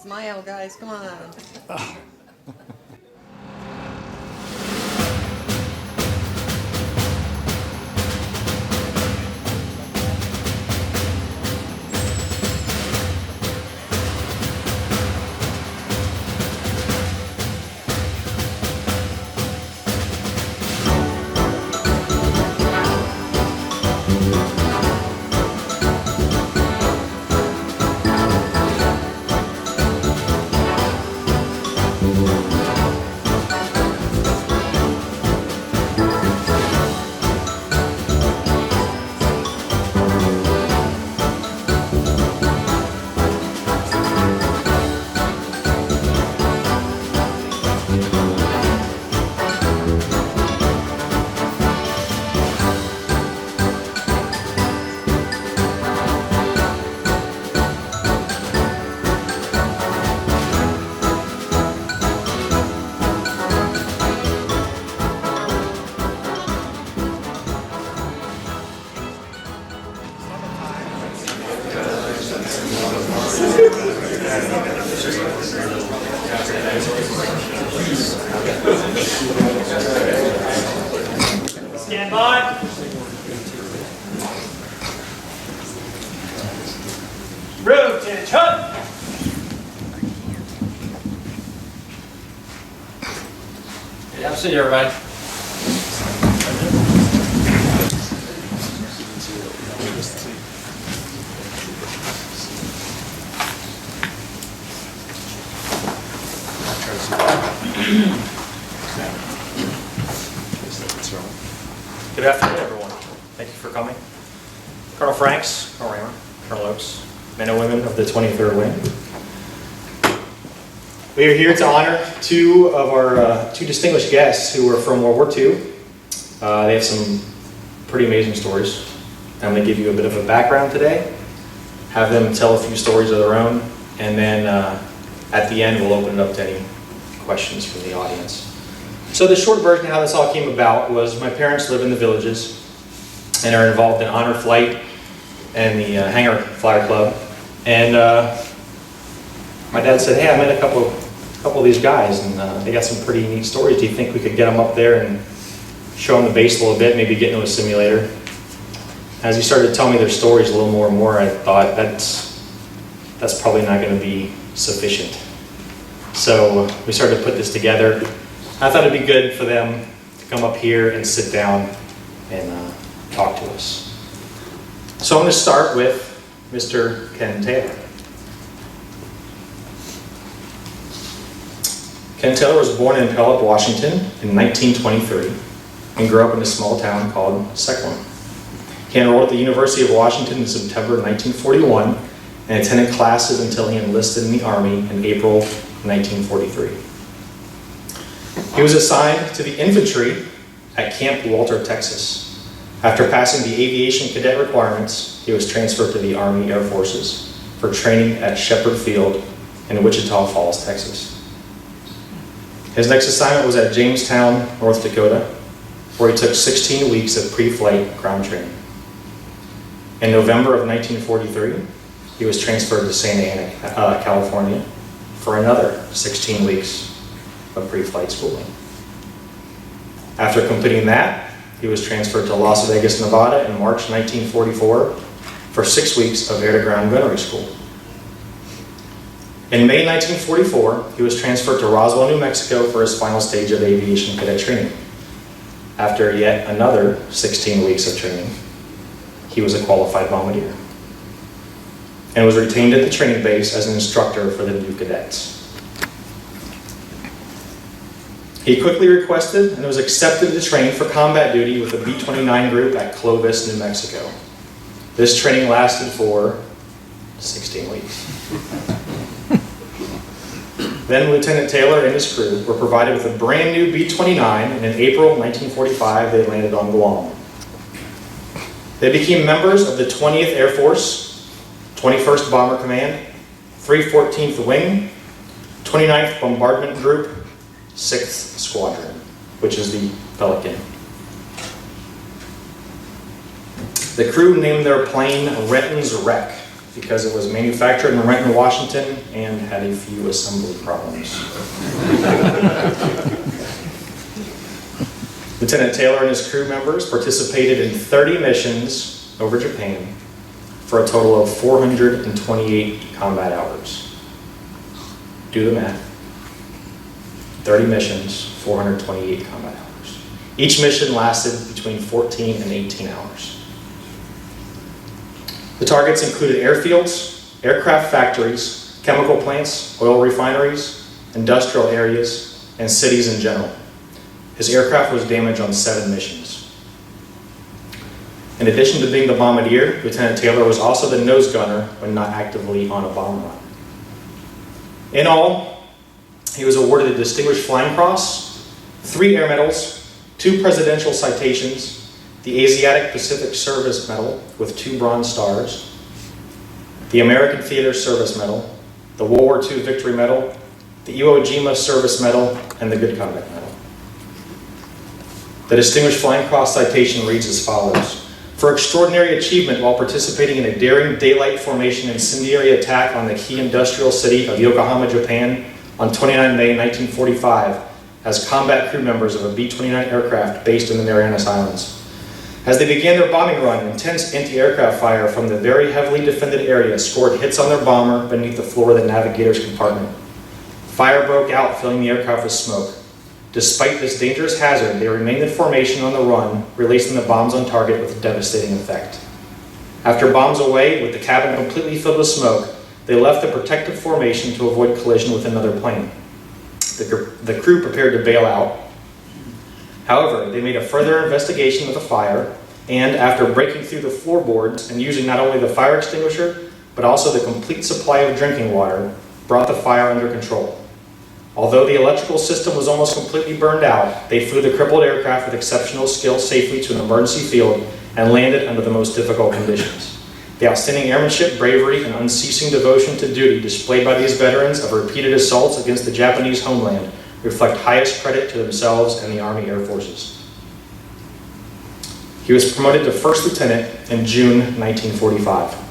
Smile, guys, come on. Stand by. Rotation. Yeah, see you, everybody. Good afternoon, everyone. Thank you for coming. Colonel Franks, Colonel Raymer, Colonel Oakes, men and women of the 23rd Wing. We are here to honor two of our two distinguished guests who were from World War II. They have some pretty amazing stories. I'm going to give you a bit of a background today, have them tell a few stories of their own, and then at the end we'll open it up to any questions from the audience. So the short version of how this all came about was my parents live in the Villages and are involved in Honor Flight and the Hangar Flyer Club. And my dad said, hey, I met a couple of these guys and they got some pretty neat stories. Do you think we could get them up there and show them the base a little bit, maybe get into a simulator? As he started to tell me their stories a little more and more, I thought that's probably not going to be sufficient. So we started to put this together. I thought it'd be good for them to come up here and sit down and talk to us. So I'm going to start with Mr. Ken Taylor. Ken Taylor was born in Puyallup, Washington in 1923 and grew up in a small town called Sequim. He enrolled at the University of Washington in September 1941 and attended classes until he enlisted in the Army in April 1943. He was assigned to the infantry at Camp Walter, Texas. After passing the aviation cadet requirements, he was transferred to the Army Air Forces for training at Shepherd Field in Wichita Falls, Texas. His next assignment was at Jamestown, North Dakota, where he took 16 weeks of pre-flight ground training. In November of 1943, he was transferred to Santa Ana, California, for another 16 weeks of pre-flight schooling. After completing that, he was transferred to Las Vegas, Nevada in March 1944 for 6 weeks of air-to-ground gunnery school. In May 1944, he was transferred to Roswell, New Mexico for his final stage of aviation cadet training. After yet another 16 weeks of training, he was a qualified bombardier and was retained at the training base as an instructor for the new cadets. He quickly requested and was accepted to train for combat duty with the B-29 group at Clovis, New Mexico. This training lasted for 16 weeks. Then Lieutenant Taylor and his crew were provided with a brand new B-29, and in April 1945 they landed on Guam. They became members of the 20th Air Force, 21st Bomber Command, 314th Wing, 29th Bombardment Group, 6th Squadron, which is the Pelican. The crew named their plane Renton's Wreck because it was manufactured in Renton, Washington, and had a few assembly problems. Lieutenant Taylor and his crew members participated in 30 missions over Japan for a total of 428 combat hours. Do the math. 30 missions, 428 combat hours. Each mission lasted between 14 and 18 hours. The targets included airfields, aircraft factories, chemical plants, oil refineries, industrial areas, and cities in general. His aircraft was damaged on 7 missions. In addition to being the bombardier, Lieutenant Taylor was also the nose gunner when not actively on a bomb run. In all, he was awarded a Distinguished Flying Cross, 3 Air Medals, 2 Presidential Citations, the Asiatic Pacific Service Medal with 2 Bronze Stars, the American Theater Service Medal, the World War II Victory Medal, the Iwo Jima Service Medal, and the Good Conduct Medal. The Distinguished Flying Cross citation reads as follows. For extraordinary achievement while participating in a daring daylight formation incendiary attack on the key industrial city of Yokohama, Japan on 29 May 1945 as combat crew members of a B-29 aircraft based in the Marianas Islands. As they began their bombing run, intense anti-aircraft fire from the very heavily defended area scored hits on their bomber beneath the floor of the navigator's compartment. Fire broke out, filling the aircraft with smoke. Despite this dangerous hazard, they remained in formation on the run, releasing the bombs on target with devastating effect. After bombs away, with the cabin completely filled with smoke, they left the protective formation to avoid collision with another plane. The crew prepared to bail out. However, they made a further investigation of the fire, and after breaking through the floorboards and using not only the fire extinguisher, but also the complete supply of drinking water, brought the fire under control. Although the electrical system was almost completely burned out, they flew the crippled aircraft with exceptional skill safely to an emergency field and landed under the most difficult conditions. The outstanding airmanship, bravery, and unceasing devotion to duty displayed by these veterans of repeated assaults against the Japanese homeland reflect highest credit to themselves and the Army Air Forces. He was promoted to first lieutenant in June 1945.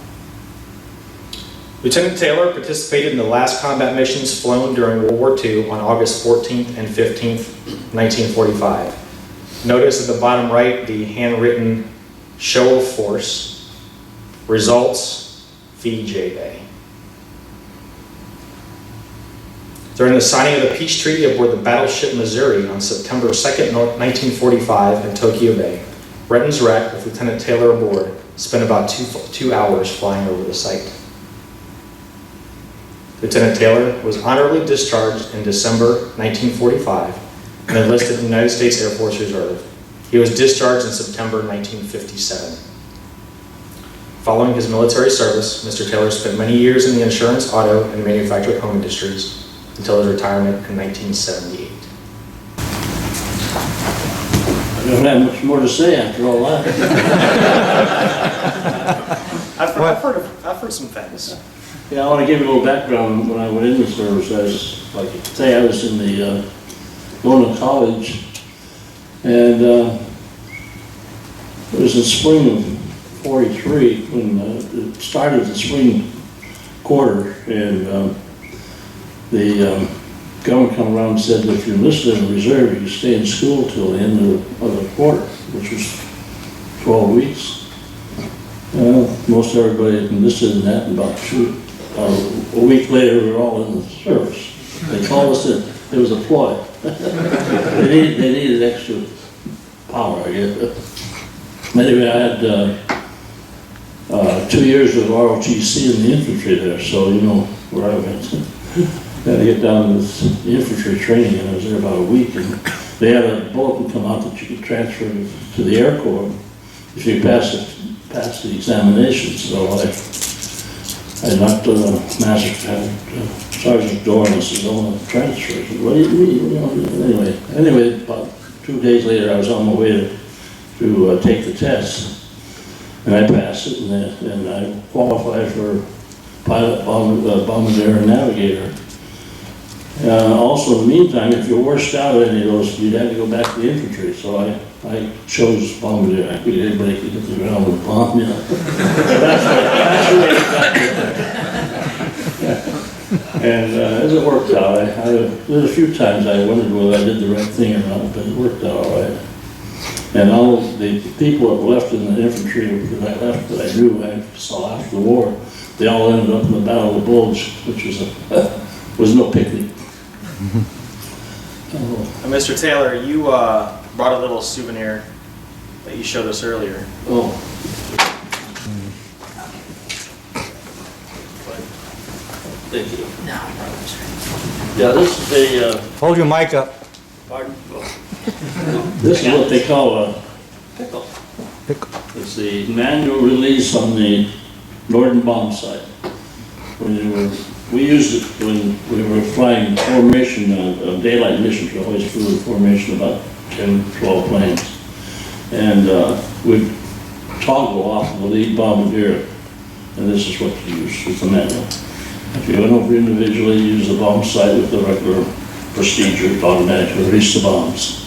Lieutenant Taylor participated in the last combat missions flown during World War II on August 14th and 15th, 1945. Notice at the bottom right the handwritten show of force, results, VJ Bay. During the signing of the peace treaty aboard the battleship Missouri on September 2nd, 1945 in Tokyo Bay, Renton's wreck with Lieutenant Taylor aboard spent about two hours flying over the site. Lieutenant Taylor was honorably discharged in December 1945 and enlisted in the United States Air Force Reserve. He was discharged in September 1957. Following his military service, Mr. Taylor spent many years in the insurance, auto, and manufactured home industries until his retirement in 1978. I don't have much more to say after all that. I've heard some things. Yeah, I want to give you a little background. When I went in the service, I was in the going to college, and it was in spring of '43 when it started the spring quarter, and the government come around and said that if you're enlisted in the reserve, you can stay in school till the end of the quarter, which was 12 weeks. Most everybody had enlisted in that, and about a week later, we were all in the service. They called us in. It was a ploy. They needed extra power, I guess. Anyway, I had 2 years with ROTC in the infantry there, so you know where I went. I had to get down to this infantry training, and I was there about a week. And they had a bulletin come out that you could transfer to the Air Corps if you pass the examination. So I knocked Master Sergeant Dorn and said, "Oh, transfer." I said, "What do you mean?" Anyway, about 2 days later, I was on my way to take the test, and I passed it, and I qualified for pilot, bombardier, and navigator. Also, in the meantime, if you're washed out of any of those, you'd have to go back to the infantry. So I chose bombardier. I figured everybody could hit the ground with a bomb, you know. That's the way it got there. And as it worked out, there's a few times I wondered whether I did the right thing or not, but it worked out all right. And all the people that were left in the infantry that I left, that I knew I saw after the war, they all ended up in the Battle of the Bulge, which was no picnic. Mr. Taylor, you brought a little souvenir that you showed us earlier. Oh. Thank you. Yeah, this is a, Hold your mic up. pardon? This is what they call a pickle. It's the manual release on the Norden bomb site. We used it when we were flying formation, daylight missions. We always flew in formation about 10, 12 planes. And we'd toggle off the lead bombardier. And this is what you use with the manual. If you went over individually, use the bomb sight with the regular procedure to automatically release the bombs.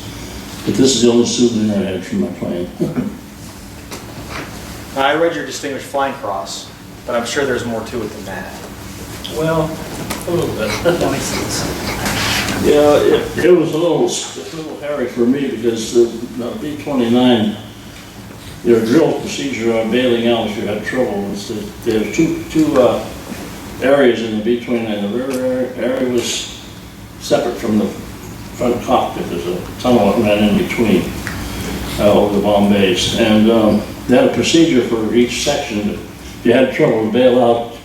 But this is the only souvenir I had from my plane. I read your Distinguished Flying Cross, but I'm sure there's more to it than that. Well, a little bit. Yeah, it was a little hairy for me because the B-29, their drill procedure on bailing out if you had trouble was that there's two areas in the B-29. The rear area was separate from the front cockpit. There's a tunnel that ran in between over the bomb bays. And they had a procedure for each section. If you had trouble to bail out,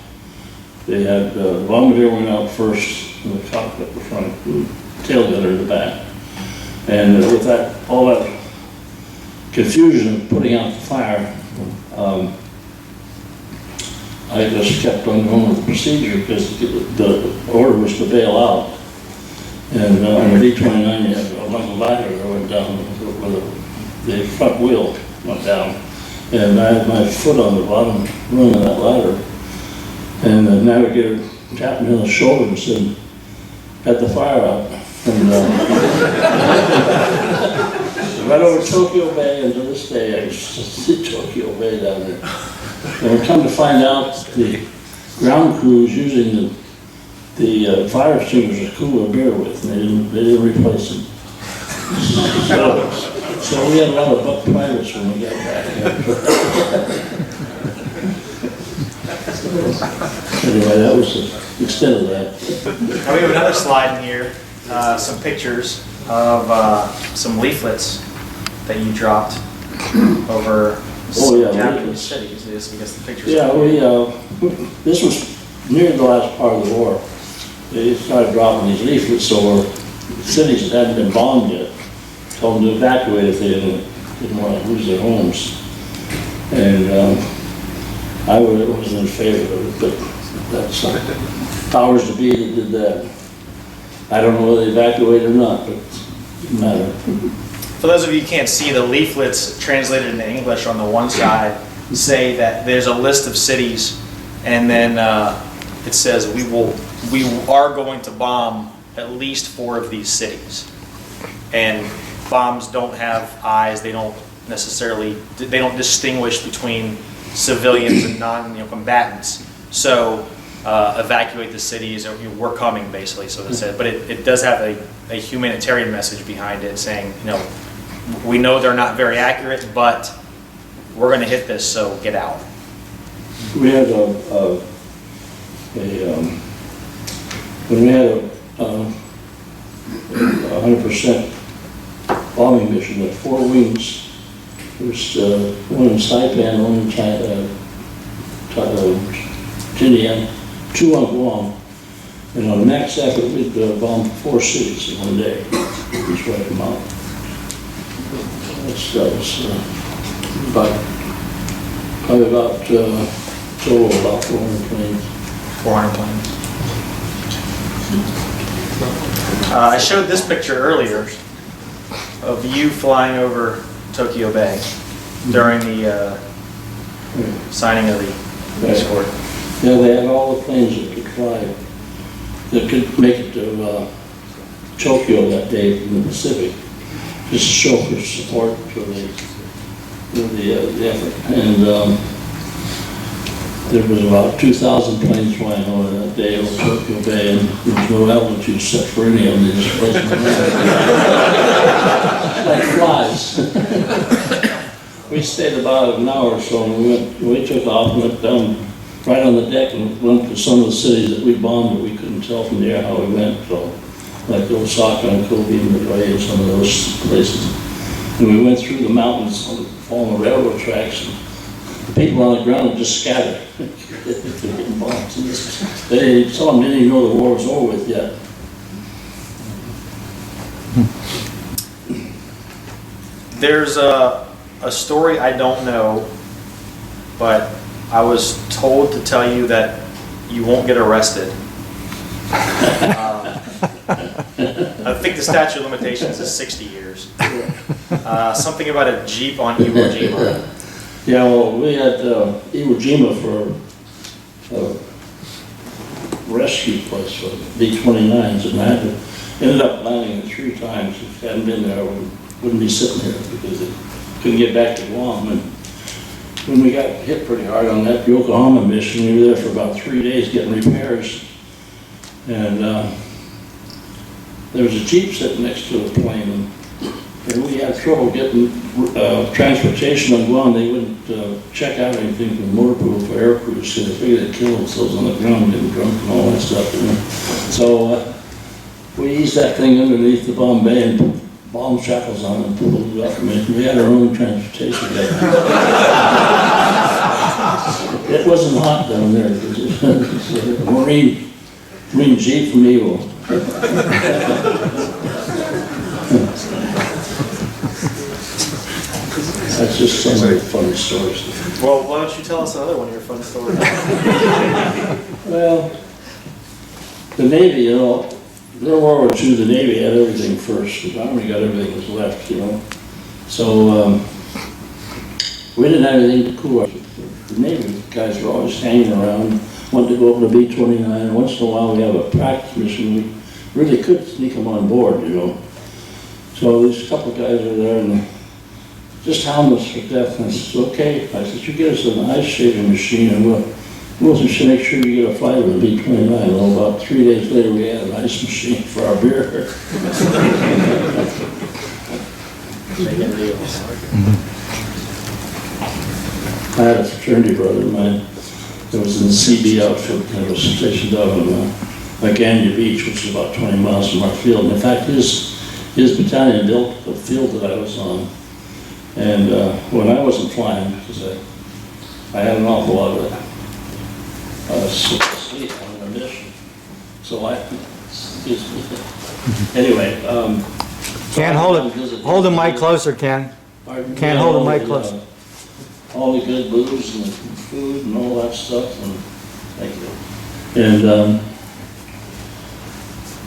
they had the bombardier went out first in the cockpit in front, and tail gunner in the back. And with that, all that confusion of putting out the fire, I just kept on going with the procedure because the order was to bail out. And on the B-29, you had a ladder that went down with the front wheel went down. And I had my foot on the bottom rung of that ladder. And the navigator tapped me on the shoulder and said, "Got the fire out." And right over Tokyo Bay, and to this day, I see Tokyo Bay down there. And we come to find out the ground crew was using the fire extinguishers to cool their beer with, and they didn't replace them. So we had a lot of buck privates when we got back. Anyway, that was the extent of that. Now we have another slide in here, some pictures of some leaflets that you dropped over Japanese cities. Because the pictures. Yeah, this was near the last part of the war. They started dropping these leaflets over cities that hadn't been bombed yet. Told them to evacuate if they didn't want to lose their homes. And I wasn't in favor of it, but that's powers to be that did that. I don't know whether they evacuated or not, but it didn't matter. For those of you who can't see, the leaflets translated into English on the one side say that there's a list of cities, and then it says we are going to bomb at least 4 of these cities. And bombs don't have eyes. They don't distinguish between civilians and non-combatants. So evacuate the cities, or we're coming, basically. So it said, but it does have a humanitarian message behind it, saying, we know they're not very accurate, but we're going to hit this, so get out. We had when we had a 100% bombing mission with 4 wings. There was one in Saipan, one in Tinian, 2 on Guam. And on the next effort, we'd bombed 4 cities in one day. Just wipe them out. That was probably about total about 400 planes. 400 planes. I showed this picture earlier of you flying over Tokyo Bay during the signing of the peace accord. Yeah, they had all the planes that could fly. that could make it to Tokyo that day from the Pacific, just to show for support for the effort. And there was about 2,000 planes flying over that day over Tokyo Bay, and there was no altitude set for any of them. They just buzzed around like flies. We stayed about an hour or so, and we took off and went down right on the deck and went to some of the cities that we bombed, but we couldn't tell from the air how we went. So, like Osaka and Kobe and Midway and some of those places. And we went through the mountains on the railroad tracks, and the people on the ground were just scattered. They're getting bombed. Some of them didn't even know the war was over with yet. There's a story I don't know, but I was told to tell you that you won't get arrested. I think the statute of limitations is 60 years. Something about a Jeep on Iwo Jima. Yeah, well, we had Iwo Jima for a rescue place for B-29s, and I ended up landing it 3 times. If I hadn't been there, I wouldn't be sitting here because it couldn't get back to Guam. And when we got hit pretty hard on that Yokohama mission, we were there for about 3 days getting repairs. And there was a Jeep sitting next to the plane, and we had trouble getting transportation on Guam. They wouldn't check out anything from motor pool for air crews, so they figured they'd kill themselves on the ground, getting drunk and all that stuff. So we eased that thing underneath the bomb bay and put bomb shackles on it and pulled it up. I mean, we had our own transportation there. It wasn't hot down there. It was a Marine Jeep from Evo. That's just some of the funny stories. Well, why don't you tell us another one of your fun stories? Well, the Navy, you know, during World War II, the Navy had everything first. The Army got everything that was left, you know. So we didn't have anything to cool us. The Navy guys were always hanging around, wanted to go over to B-29. Once in a while we have a practice mission. We really could sneak them on board, you know. So these couple of guys were there and they just hounded us for death. And I said, okay. I said, you get us an ice shaving machine and we'll just make sure you get a flight with a B-29. Well, about 3 days later we had an ice machine for our beer. I had a fraternity brother of mine that was in the CB outfit that was stationed out on Magania Beach, which is about 20 miles from our field. And in fact, his battalion built the field that I was on. And when I wasn't flying, because I had an awful lot of sleep on a mission. So excuse me. Anyway. Can't hold the mic closer, Ken. Can't hold the mic closer. All the good booze and food and all that stuff, and thank you. And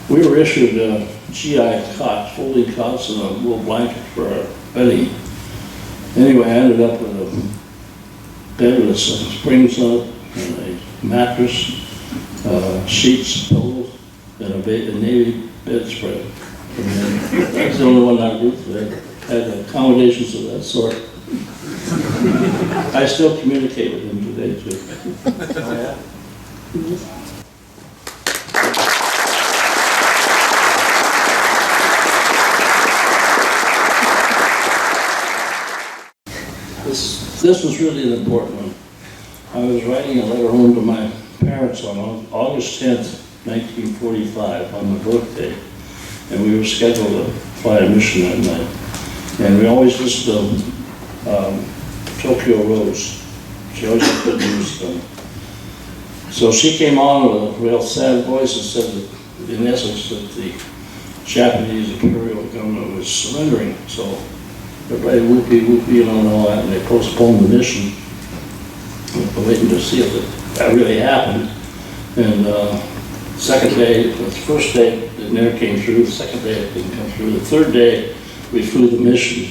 we were issued GI cots, folding cots, and a little blanket for our bedding. Anyway, I ended up with a bed with some springs on it, and a mattress, sheets, pillows, and a Navy bedspread. That's the only one I root for. I had accommodations of that sort. I still communicate with him today, too. Oh, yeah? This was really an important one. I was writing a letter home to my parents on August 10th, 1945, on my birthday, and we were scheduled to fly a mission that night. And we always listened to Tokyo Rose. She always had good news to them. So she came on with a real sad voice and said that, in essence, that the Japanese imperial government was surrendering. So everybody whoopee and all that, and they postponed the mission. We're waiting to see if that really happened. And second day, the first day it never came through. The second day it didn't come through. The third day we flew the mission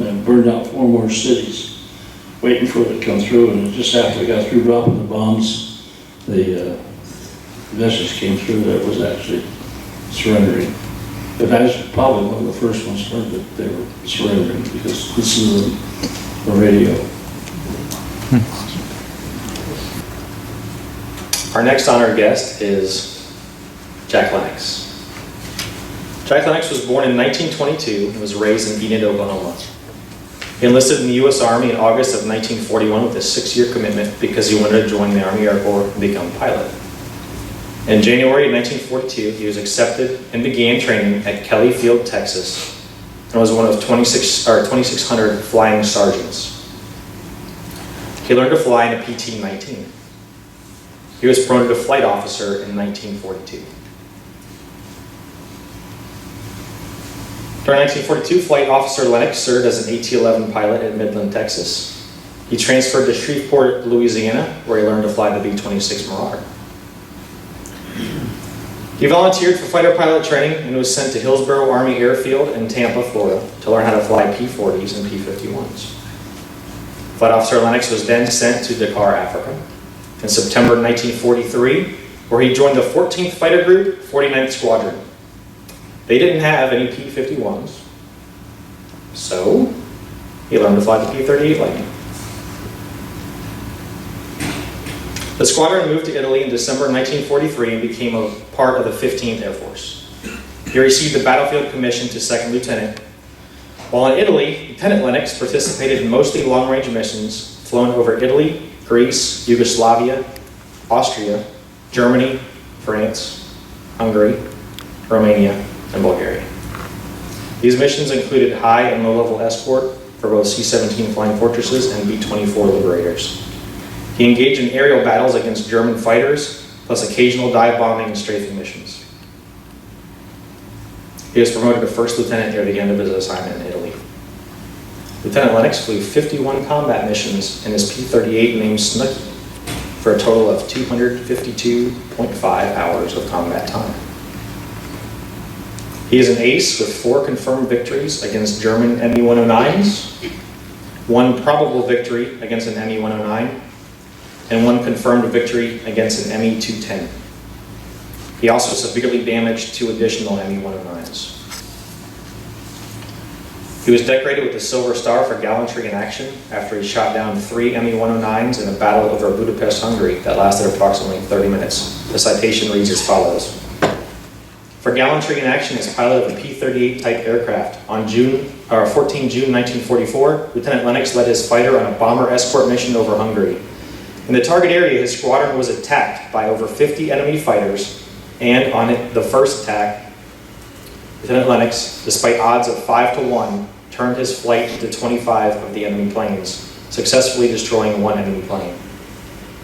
and burned out 4 more cities, waiting for it to come through. And just after we got through dropping the bombs, the message came through that it was actually surrendering. But I was probably one of the first ones to learn that they were surrendering because this is the radio. Our next honored guest is Jack Lennox. Jack Lennox was born in 1922 and was raised in Enid, Oklahoma. He enlisted in the U.S. Army in August of 1941 with a 6-year commitment because he wanted to join the Army Air Corps and become a pilot. In January of 1942, he was accepted and began training at Kelly Field, Texas, and was one of 2,600 flying sergeants. He learned to fly in a PT-19. He was promoted to flight officer in 1942. During 1942, Flight Officer Lennox served as an AT-11 pilot at Midland, Texas. He transferred to Shreveport, Louisiana, where he learned to fly the B-26 Marauder. He volunteered for fighter pilot training and was sent to Hillsborough Army Airfield in Tampa, Florida, to learn how to fly P-40s and P-51s. Flight Officer Lennox was then sent to Dakar, Africa, in September 1943, where he joined the 14th Fighter Group, 49th Squadron. They didn't have any P-51s, so he learned to fly the P-38 Lightning. The squadron moved to Italy in December 1943 and became a part of the 15th Air Force. He received the battlefield commission to second lieutenant. While in Italy, Lieutenant Lennox participated in mostly long-range missions flown over Italy, Greece, Yugoslavia, Austria, Germany, France, Hungary, Romania, and Bulgaria. These missions included high and low-level escort for both C-17 Flying Fortresses and B-24 Liberators. He engaged in aerial battles against German fighters, plus occasional dive bombing and strafing missions. He was promoted to first lieutenant near the end of his assignment in Italy. Lieutenant Lennox flew 51 combat missions in his P-38 named Snooky for a total of 252.5 hours of combat time. He is an ace with 4 confirmed victories against German Me-109s, 1 probable victory against an Me-109, and 1 confirmed victory against an Me-210. He also severely damaged 2 additional Me-109s. He was decorated with the Silver Star for gallantry in action after he shot down 3 Me-109s in a battle over Budapest, Hungary that lasted approximately 30 minutes. The citation reads as follows. For gallantry in action as pilot of a P-38 type aircraft, on 14 June 1944, Lieutenant Lennox led his fighter on a bomber escort mission over Hungary. In the target area, his squadron was attacked by over 50 enemy fighters, and on the first attack, Lieutenant Lennox, despite odds of 5 to 1, turned his flight into 25 of the enemy planes, successfully destroying 1 enemy plane.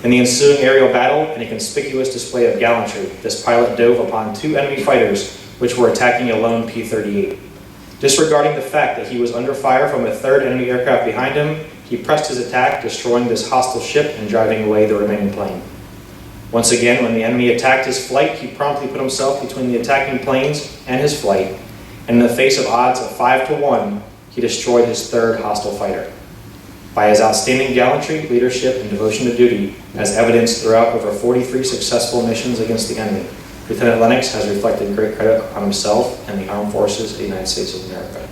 In the ensuing aerial battle, in a conspicuous display of gallantry, this pilot dove upon 2 enemy fighters which were attacking a lone P-38. Disregarding the fact that he was under fire from a 3rd enemy aircraft behind him, he pressed his attack, destroying this hostile ship and driving away the remaining plane. Once again, when the enemy attacked his flight, he promptly put himself between the attacking planes and his flight, and in the face of odds of 5 to 1, he destroyed his 3rd hostile fighter. By his outstanding gallantry, leadership, and devotion to duty, as evidenced throughout over 43 successful missions against the enemy, Lieutenant Lennox has reflected great credit on himself and the armed forces of the United States of America.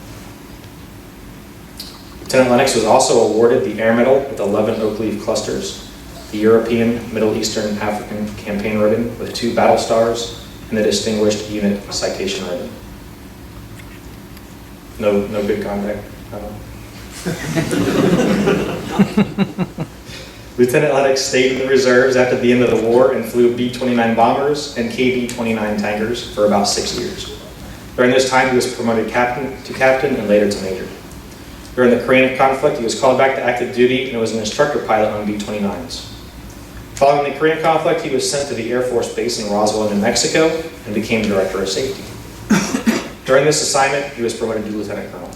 Lieutenant Lennox was also awarded the Air Medal with 11 oak leaf clusters, the European, Middle Eastern, African Campaign Ribbon with 2 battle stars, and the Distinguished Unit Citation Ribbon. No good conduct. Lieutenant Lennox stayed in the reserves after the end of the war and flew B-29 bombers and KV-29 tankers for about 6 years. During this time, he was promoted to captain and later to major. During the Korean conflict, he was called back to active duty and was an instructor pilot on B-29s. Following the Korean conflict, he was sent to the Air Force Base in Roswell, New Mexico, and became Director of Safety. During this assignment, he was promoted to Lieutenant Colonel.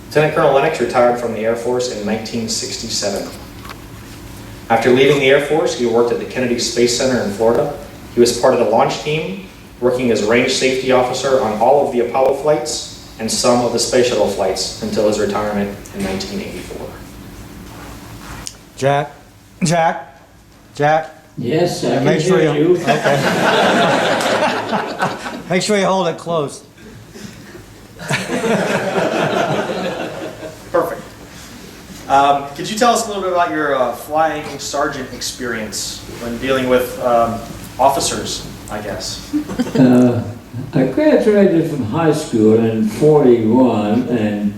Lieutenant Colonel Lennox retired from the Air Force in 1967. After leaving the Air Force, he worked at the Kennedy Space Center in Florida. He was part of the launch team, working as range safety officer on all of the Apollo flights and some of the Space Shuttle flights until his retirement in 1984. Jack. Yes, I can Make sure hear you. Okay. Make sure you hold it close. Perfect. Could you tell us a little bit about your flying sergeant experience when dealing with officers, I guess? I graduated from high school in '41, and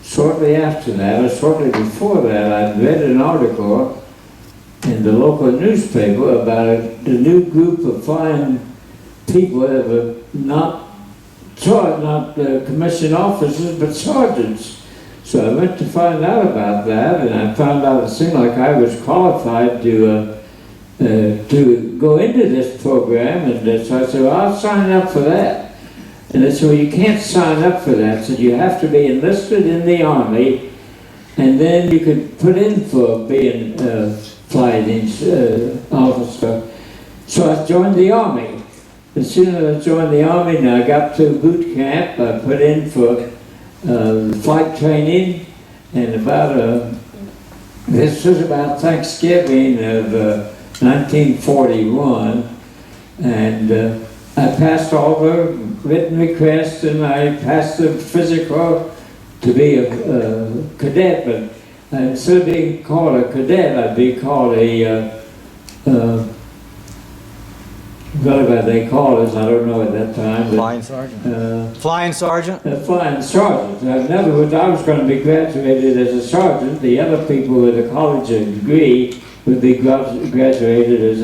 shortly after that, or shortly before that, I read an article in the local newspaper about the new group of flying people that were not commissioned officers, but sergeants. So I went to find out about that, and I found out it seemed like I was qualified to go into this program, and so I said, well, I'll sign up for that. And they said, well, you can't sign up for that, so you have to be enlisted in the Army, and then you could put in for being a flying officer. So I joined the Army. As soon as I joined the Army and I got to boot camp, I put in for flight training, and this was about Thanksgiving of 1941, and I passed all the written requests, and I passed the physical to be a cadet, but instead of being called a cadet, I'd be called a whatever they call us, I don't know at that time. But, Flying sergeant. Flying sergeant? Flying sergeant. In other words, I was going to be graduated as a sergeant. The other people with a college degree would be graduated as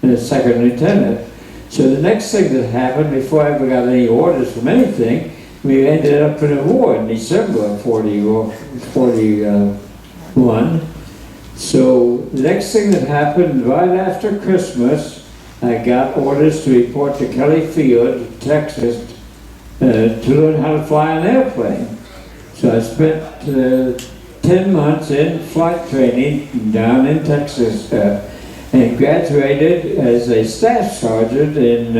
a second lieutenant. So the next thing that happened, before I ever got any orders from anything, we ended up in a war in December of 41. So the next thing that happened, right after Christmas, I got orders to report to Kelly Field, Texas, to learn how to fly an airplane. So I spent 10 months in flight training down in Texas and graduated as a staff sergeant in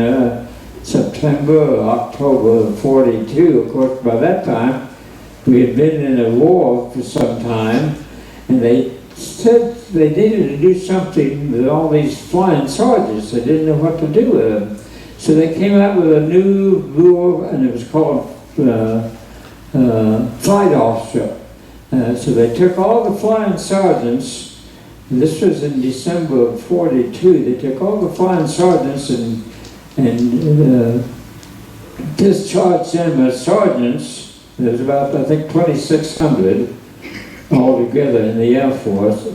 September or October of '42. Of course, by that time, we had been in a war for some time, and they said they needed to do something with all these flying sergeants. They didn't know what to do with them. So they came out with a new rule, and it was called flight officer. So they took all the flying sergeants, and this was in December of '42, they took all the flying sergeants and discharged them as sergeants. There was about, I think, 2,600 altogether in the Air Force,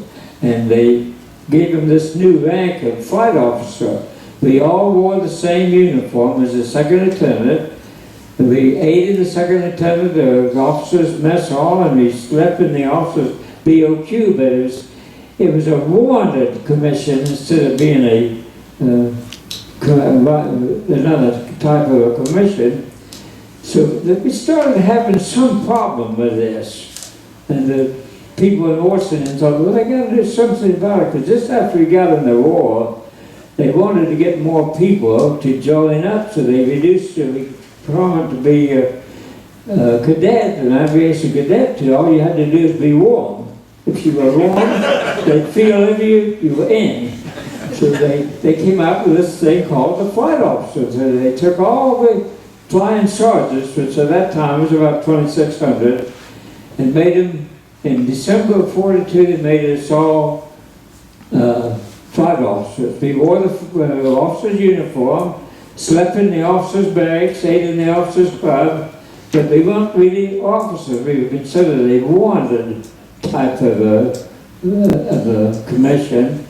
and they gave them this new rank of flight officer. We all wore the same uniform as a second lieutenant. We ate in the second lieutenant, the officers' mess hall, and we slept in the officers' BOQ, but it was a warranted commission instead of being another type of a commission. So we started having some problem with this. And the people in Washington thought, well, they got to do something about it, because just after we got in the war, they wanted to get more people to join up, so they reduced the requirement to be a cadet, an aviation cadet, to all you had to do is be warm. If you were warm, they'd feel if you were in. So they came out with this thing called the flight officers. So they took all the flying sergeants, which at that time was about 2,600, and made them, in December of '42, they made us all flight officers. We wore the officer's uniform, slept in the officer's barracks, ate in the officer's club, but we weren't really officers. We were considered a wanted type of a commission.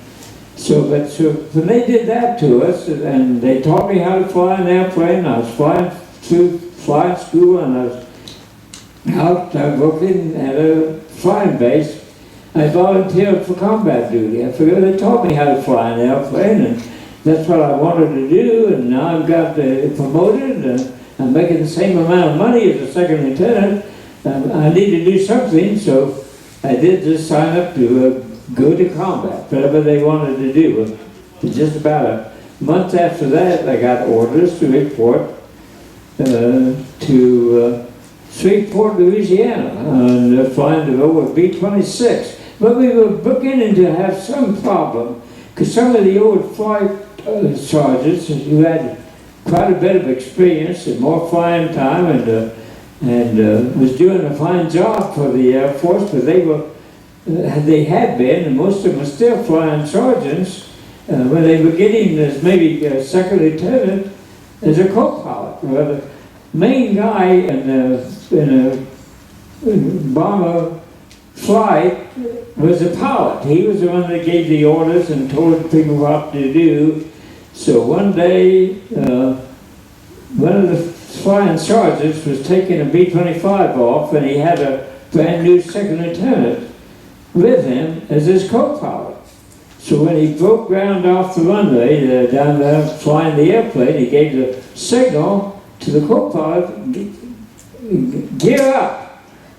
So when they did that to us, and they taught me how to fly an airplane, I was flying through flight school, and I was out working at a flying base. I volunteered for combat duty. I figured they taught me how to fly an airplane, and that's what I wanted to do, and now I've got promoted, and I'm making the same amount of money as a second lieutenant. I need to do something, so I did just sign up to go to combat, whatever they wanted to do. Just about a month after that, I got orders to report to Shreveport, Louisiana, and flying to over B-26. But we were beginning to have some problem, because some of the old flight sergeants who had quite a bit of experience and more flying time and was doing a fine job for the Air Force, but they had been, and most of them were still flying sergeants, when they were getting as maybe a second lieutenant as a co-pilot. Well, the main guy in a bomber flight was a pilot. He was the one that gave the orders and told people what to do. So one day, one of the flying sergeants was taking a B-25 off, and he had a brand new second lieutenant with him as his co-pilot. So when he broke ground off the runway, down there flying the airplane, he gave the signal to the co-pilot, gear up.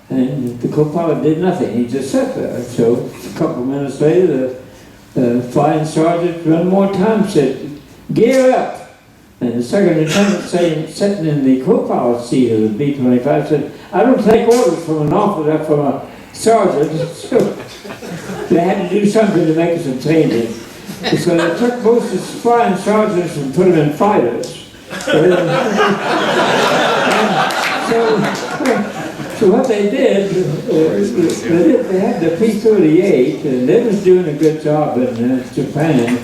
And the co-pilot did nothing, he just sat there. So a couple of minutes later, the flying sergeant one more time said, gear up. And the second lieutenant sitting in the co-pilot seat of the B-25 said, I don't take orders from an officer, from a sergeant. So they had to do something to make some changes. So they took most of the flying sergeants and put them in fighters. So what they did, they had the P-38, and they was doing a good job in Japan,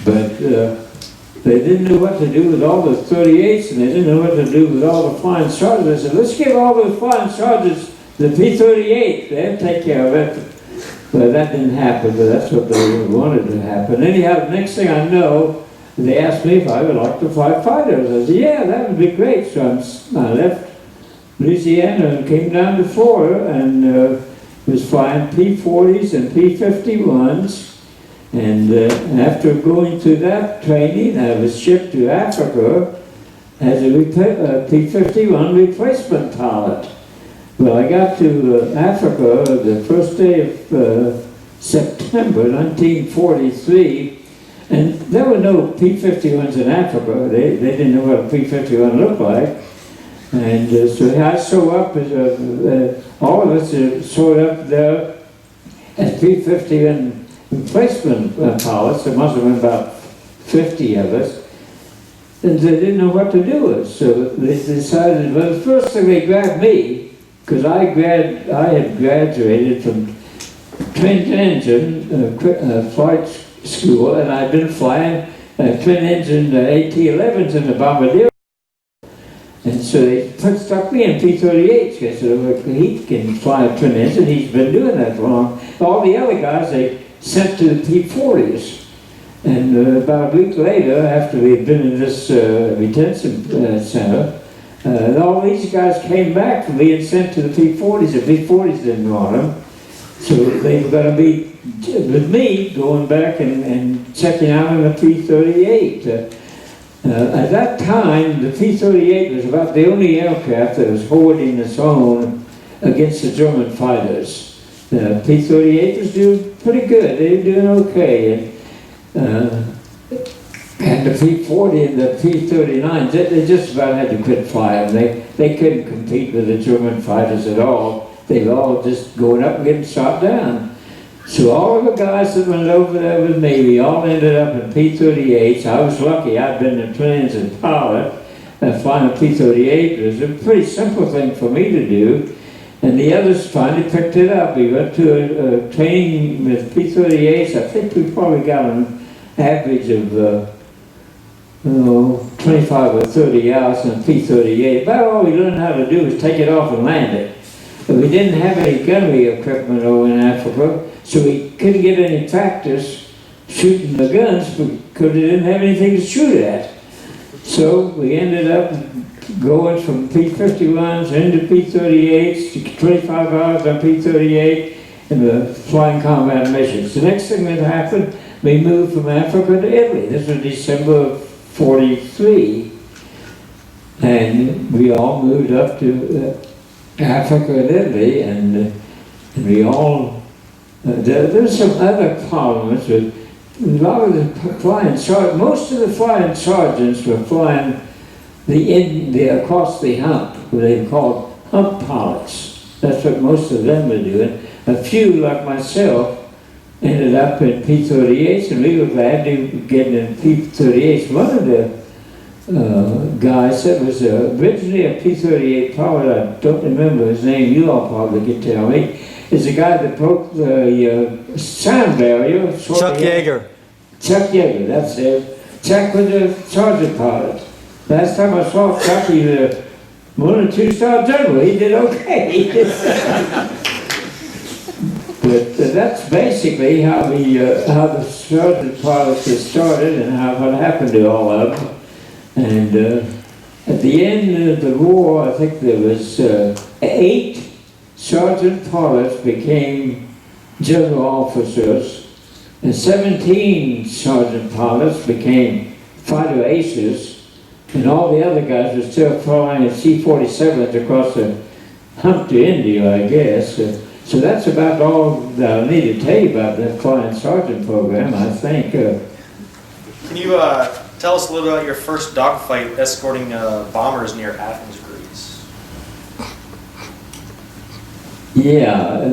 but they didn't know what to do with all the 38s, and they didn't know what to do with all the flying sergeants. They said, let's give all those flying sergeants the P-38, they'll take care of it. But that didn't happen, but that's what they wanted to happen. Anyhow, the next thing I know, they asked me if I would like to fly fighters. I said, yeah, that would be great. So I left Louisiana and came down to Florida and was flying P-40s and P-51s. And after going through that training, I was shipped to Africa as a P-51 replacement pilot. Well, I got to Africa the first day of September 1943, and there were no P-51s in Africa. They didn't know what a P-51 looked like. And so I showed up as all of us showed up there as P-51 replacement pilots. There must have been about 50 of us. And they didn't know what to do with us. So they decided, well, the first thing they grabbed me, because I had graduated from twin engine flight school, and I'd been flying twin engine AT-11s in the Bombardier. And so they stuck me in P-38s. I said, well, he can fly a twin engine, he's been doing that for long. All the other guys they sent to the P-40s. And about a week later, after we had been in this retention center, all these guys came back from being sent to the P-40s. The P-40s didn't want them. So they were going to be with me going back and checking out on the P-38. At that time, the P-38 was about the only aircraft that was holding its own against the German fighters. The P-38 was doing pretty good. They were doing okay. And the P-40 and the P-39s, they just about had to quit flying. They couldn't compete with the German fighters at all. They were all just going up and getting shot down. So all of the guys that went over there with me, we all ended up in P-38s. I was lucky. I'd been a twin engine pilot. Flying a P-38 was a pretty simple thing for me to do. And the others finally picked it up. We went to a training with P-38s. I think we probably got an average of 25 or 30 hours in a P-38. About all we learned how to do was take it off and land it. But we didn't have any gunnery equipment over in Africa, so we couldn't get any practice shooting the guns because we didn't have anything to shoot at. So we ended up going from P-51s into P-38s to 25 hours on P-38 in the flying combat missions. The next thing that happened, we moved from Africa to Italy. This was December of 43, and we all moved up to Africa and Italy, and we all, there's some other problems with a lot of the flying sergeants. Most of the flying sergeants were flying the across the hump, what they called hump pilots. That's what most of them were doing. A few, like myself, ended up in P-38s, and we were glad to get in P-38s. One of the guys that was originally a P-38 pilot, I don't remember his name, you all probably can tell me, is the guy that broke the sound barrier. Chuck Yeager. Chuck Yeager, that's it. Chuck was a sergeant pilot. Last time I saw Chuck, he was a 1 or 2 star general. He did okay. But that's basically how the sergeant pilots get started and what happened to all of them. And at the end of the war, I think there was 8 sergeant pilots became general officers, and 17 sergeant pilots became fighter aces, and all the other guys were still flying C-47s across the hump to India, I guess. So that's about all that I need to tell you about the flying sergeant program, I think. Can you tell us a little about your first dogfight escorting bombers near Athens, Greece? Yeah,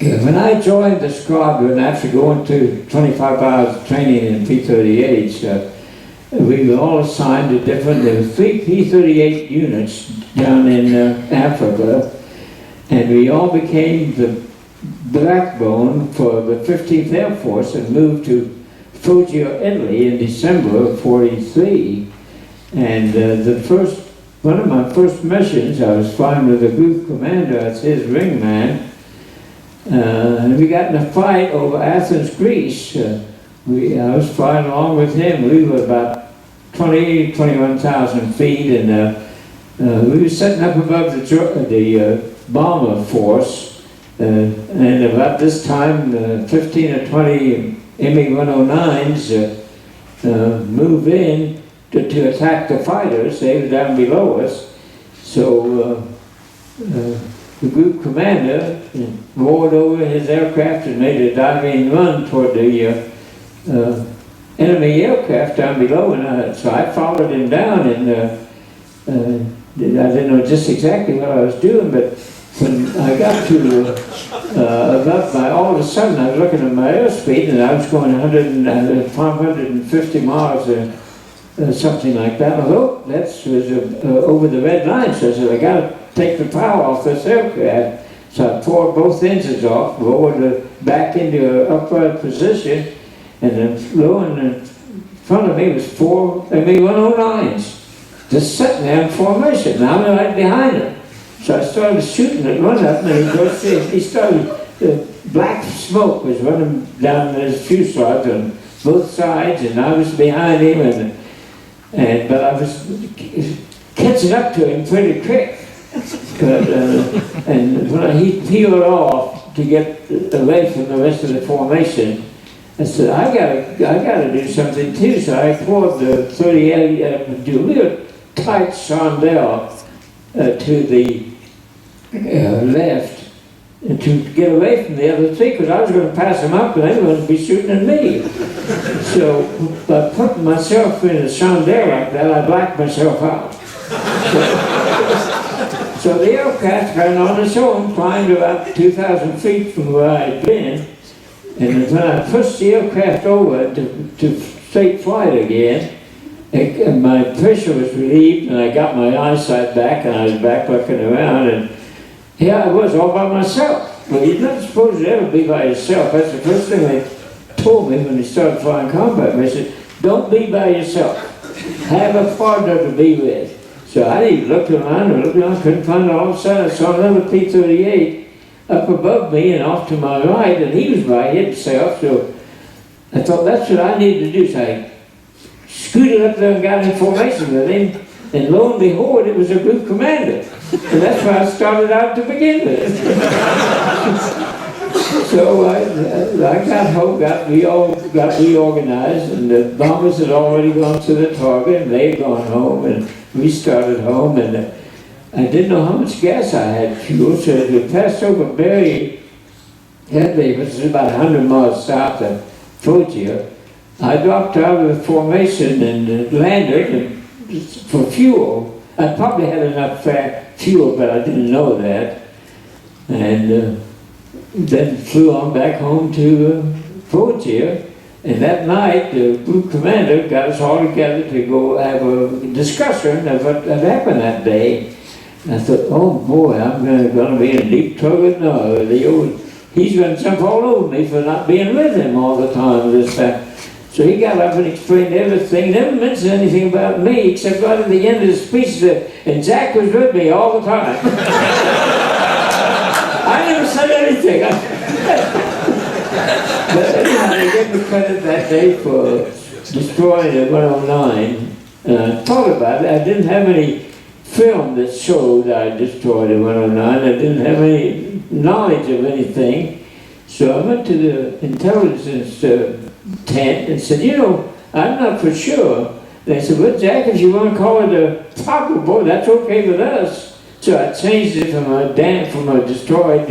when I joined the squadron after going to 25 hours training in P-38s, we were all assigned to different, there were 3 P-38 units down in Africa, and we all became the backbone for the 15th Air Force and moved to Foggia, Italy in December of '43. And one of my first missions, I was flying with a group commander as his ringman, and we got in a fight over Athens, Greece. I was flying along with him. We were about 21,000 feet, and we were sitting up above the bomber force, and about this time, 15 or 20 ME-109s move in to attack the fighters. They were down below us. So the group commander roared over his aircraft and made a diving run toward the enemy aircraft down below. And so I followed him down, and I didn't know just exactly what I was doing, but when I got to about all of a sudden I was looking at my airspeed, and I was going 550 miles or something like that. Oh, that's over the red line. So I said, I got to take the power off this aircraft. So I poured both engines off, lowered it back into an upright position, and then lo in front of me was 4 ME-109s, just sitting there in formation. And I'm right behind them. So I started shooting at one of them, and he started, black smoke was running down his fuselage on both sides, and I was behind him, but I was catching up to him pretty quick. But, and when he peeled off to get away from the rest of the formation, I said, I gotta do something too. So I poured the 38, do a real tight chandelle to the left to get away from the other 3, because I was going to pass them up and they were going to be shooting at me. So by putting myself in a chandelle like that, I blacked myself out. So the aircraft ran on its own, climbed about 2,000 feet from where I had been, and when I pushed the aircraft over to straight flight again, my pressure was relieved, and I got my eyesight back, and I was back looking around, and here I was all by myself. Well, you're not supposed to ever be by yourself. That's the first thing they told me when they started flying combat. They said, don't be by yourself. Have a partner to be with. So I looked around, couldn't find it. All of a sudden I saw another P-38 up above me and off to my right, and he was by himself. So I thought, that's what I need to do. So I scooted up there and got in formation with him, and lo and behold, it was a group commander. And that's where I started out to begin with. So I got home, got reorganized, and the bombers had already gone to the target, and they had gone home, and we started home, and I didn't know how much gas I had fuel, so as we passed over Berry Headley, which is about 100 miles south of Foggia, I dropped out of the formation and landed for fuel. I probably had enough fuel, but I didn't know that. And then flew on back home to Frontier. And that night, the group commander got us all together to go have a discussion of what had happened that day. And I thought, oh boy, I'm going to be in deep trouble now. He's going to jump all over me for not being with him all the time this time. So he got up and explained everything, never mentioned anything about me, except right at the end of the speech that, and Jack was with me all the time. I never said anything. But anyhow, they gave me credit that day for destroying the 109. I thought about it. I didn't have any film that showed I destroyed the 109. I didn't have any knowledge of anything. So I went to the intelligence tent and said, you know, I'm not for sure. They said, well, Jack, if you want to call it a probable, that's okay with us. So I changed it from a destroyed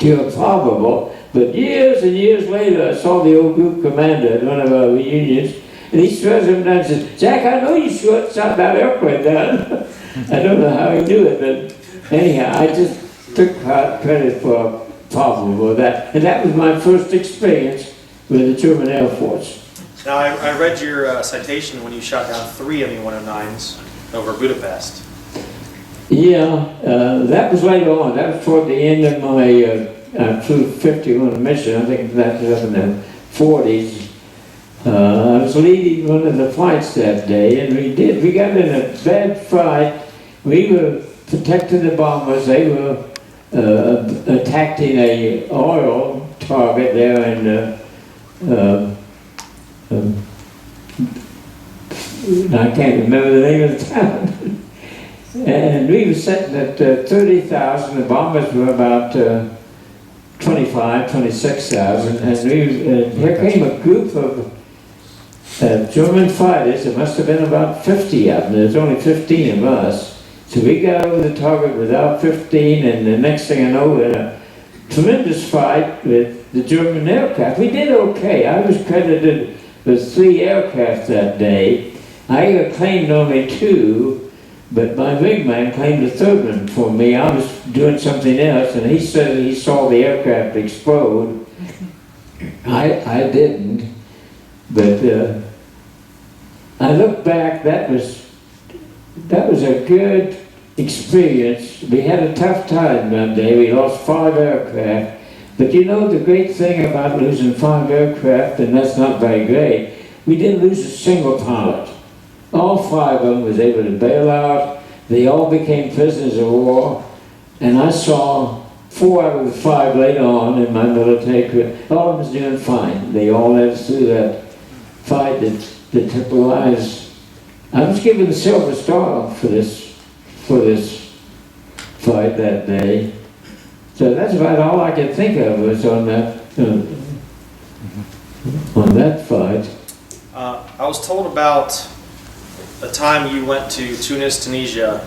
to a probable. But years and years later, I saw the old group commander at one of our reunions, and he swears him down and says, Jack, I know you shot that airplane down. I don't know how he knew it, but anyhow, I just took credit for probable that. And that was my first experience with the German Air Force. Now, I read your citation when you shot down 3 ME-109s over Budapest. Yeah, that was later on. That was toward the end of my flew 51 mission. I think that was up in the 40s. I was leading one of the fights that day, and we got in a bad fight. We were protecting the bombers. They were attacking a oil target there in I can't remember the name of the town. And we were sitting at 30,000. The bombers were about 26,000. And here came a group of German fighters. There must have been about 50 of them. There's only 15 of us. So we got over the target without 15, and the next thing I know, we had a tremendous fight with the German aircraft. We did okay. I was credited with 3 aircraft that day. I claimed only 2, but my wingman claimed the 3rd one for me. I was doing something else, and he said he saw the aircraft explode. I didn't, but I look back, that was a good experience. We had a tough time that day. We lost 5 aircraft. But you know the great thing about losing 5 aircraft, and that's not very great, we didn't lose a single pilot. All 5 of them was able to bail out. They all became prisoners of war. And I saw 4 out of the 5 later on in my military career. All of them was doing fine. They all lived through that fight that took the lives. I was given the Silver Star for this fight that day. So that's about all I could think of was on that fight. I was told about a time you went to Tunis, Tunisia,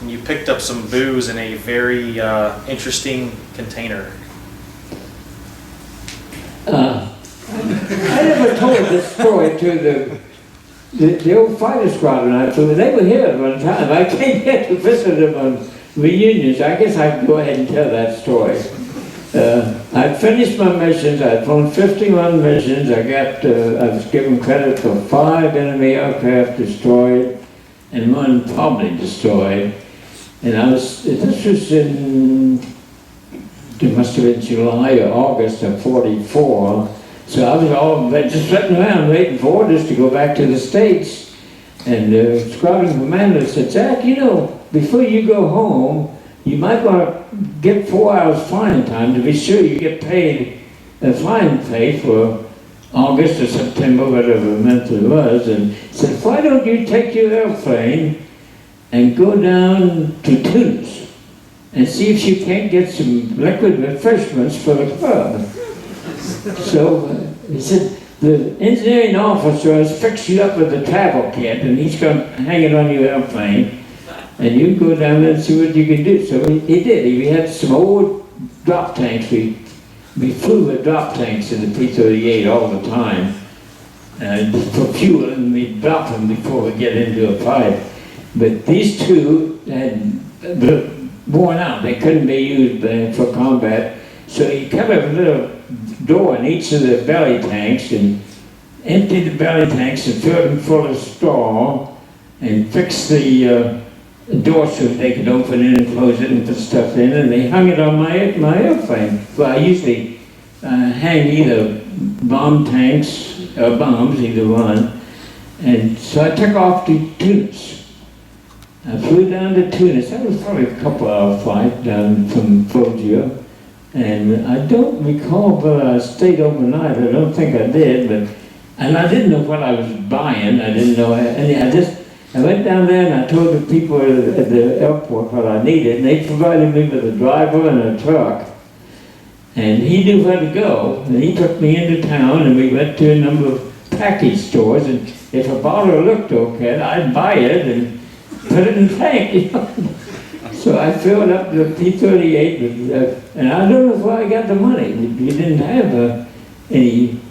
and you picked up some booze in a very interesting container. I never told this story to the old fighter squadron I flew. They were here at one time. I came here to visit them on reunions. I guess I can go ahead and tell that story. I'd finished my missions. I'd flown 51 missions. I was given credit for 5 enemy aircraft destroyed and 1 probably destroyed. And this was it must have been July or August of 44. So I was just sitting around waiting for orders to go back to the States. And the squadron commander said, Jack, you know, before you go home, you might want to get 4 hours flying time to be sure you get paid flying pay for August or September, whatever month it was. And he said, why don't you take your airplane and go down to Tunis and see if you can't get some liquid refreshments for the club. So he said, the engineering officer has fixed you up with a travel kit, and he's going to hang it on your airplane, and you can go down there and see what you can do. So he did. We had some old drop tanks. We flew with drop tanks in the P-38 all the time for fuel, and we drop them before we get into a fight. But these 2 had worn out. They couldn't be used for combat. So he covered a little door in each of the belly tanks and emptied the belly tanks and filled them full of straw and fixed the door so they could open it and close it and put stuff in, and they hung it on my airplane. Well, I usually hang either bomb tanks or bombs, either one. And so I took off to Tunis. I flew down to Tunis. That was probably a couple-hour flight down from Foggia. And I don't recall whether I stayed overnight. I don't think I did, and I didn't know what I was buying. I didn't know, I went down there and I told the people at the airport what I needed, and they provided me with a driver and a truck. And he knew where to go, and he took me into town, and we went to a number of package stores, and if a bottle looked okay, I'd buy it and put it in the tank, you know. So I filled up the P-38, and I don't know where I got the money. We didn't have any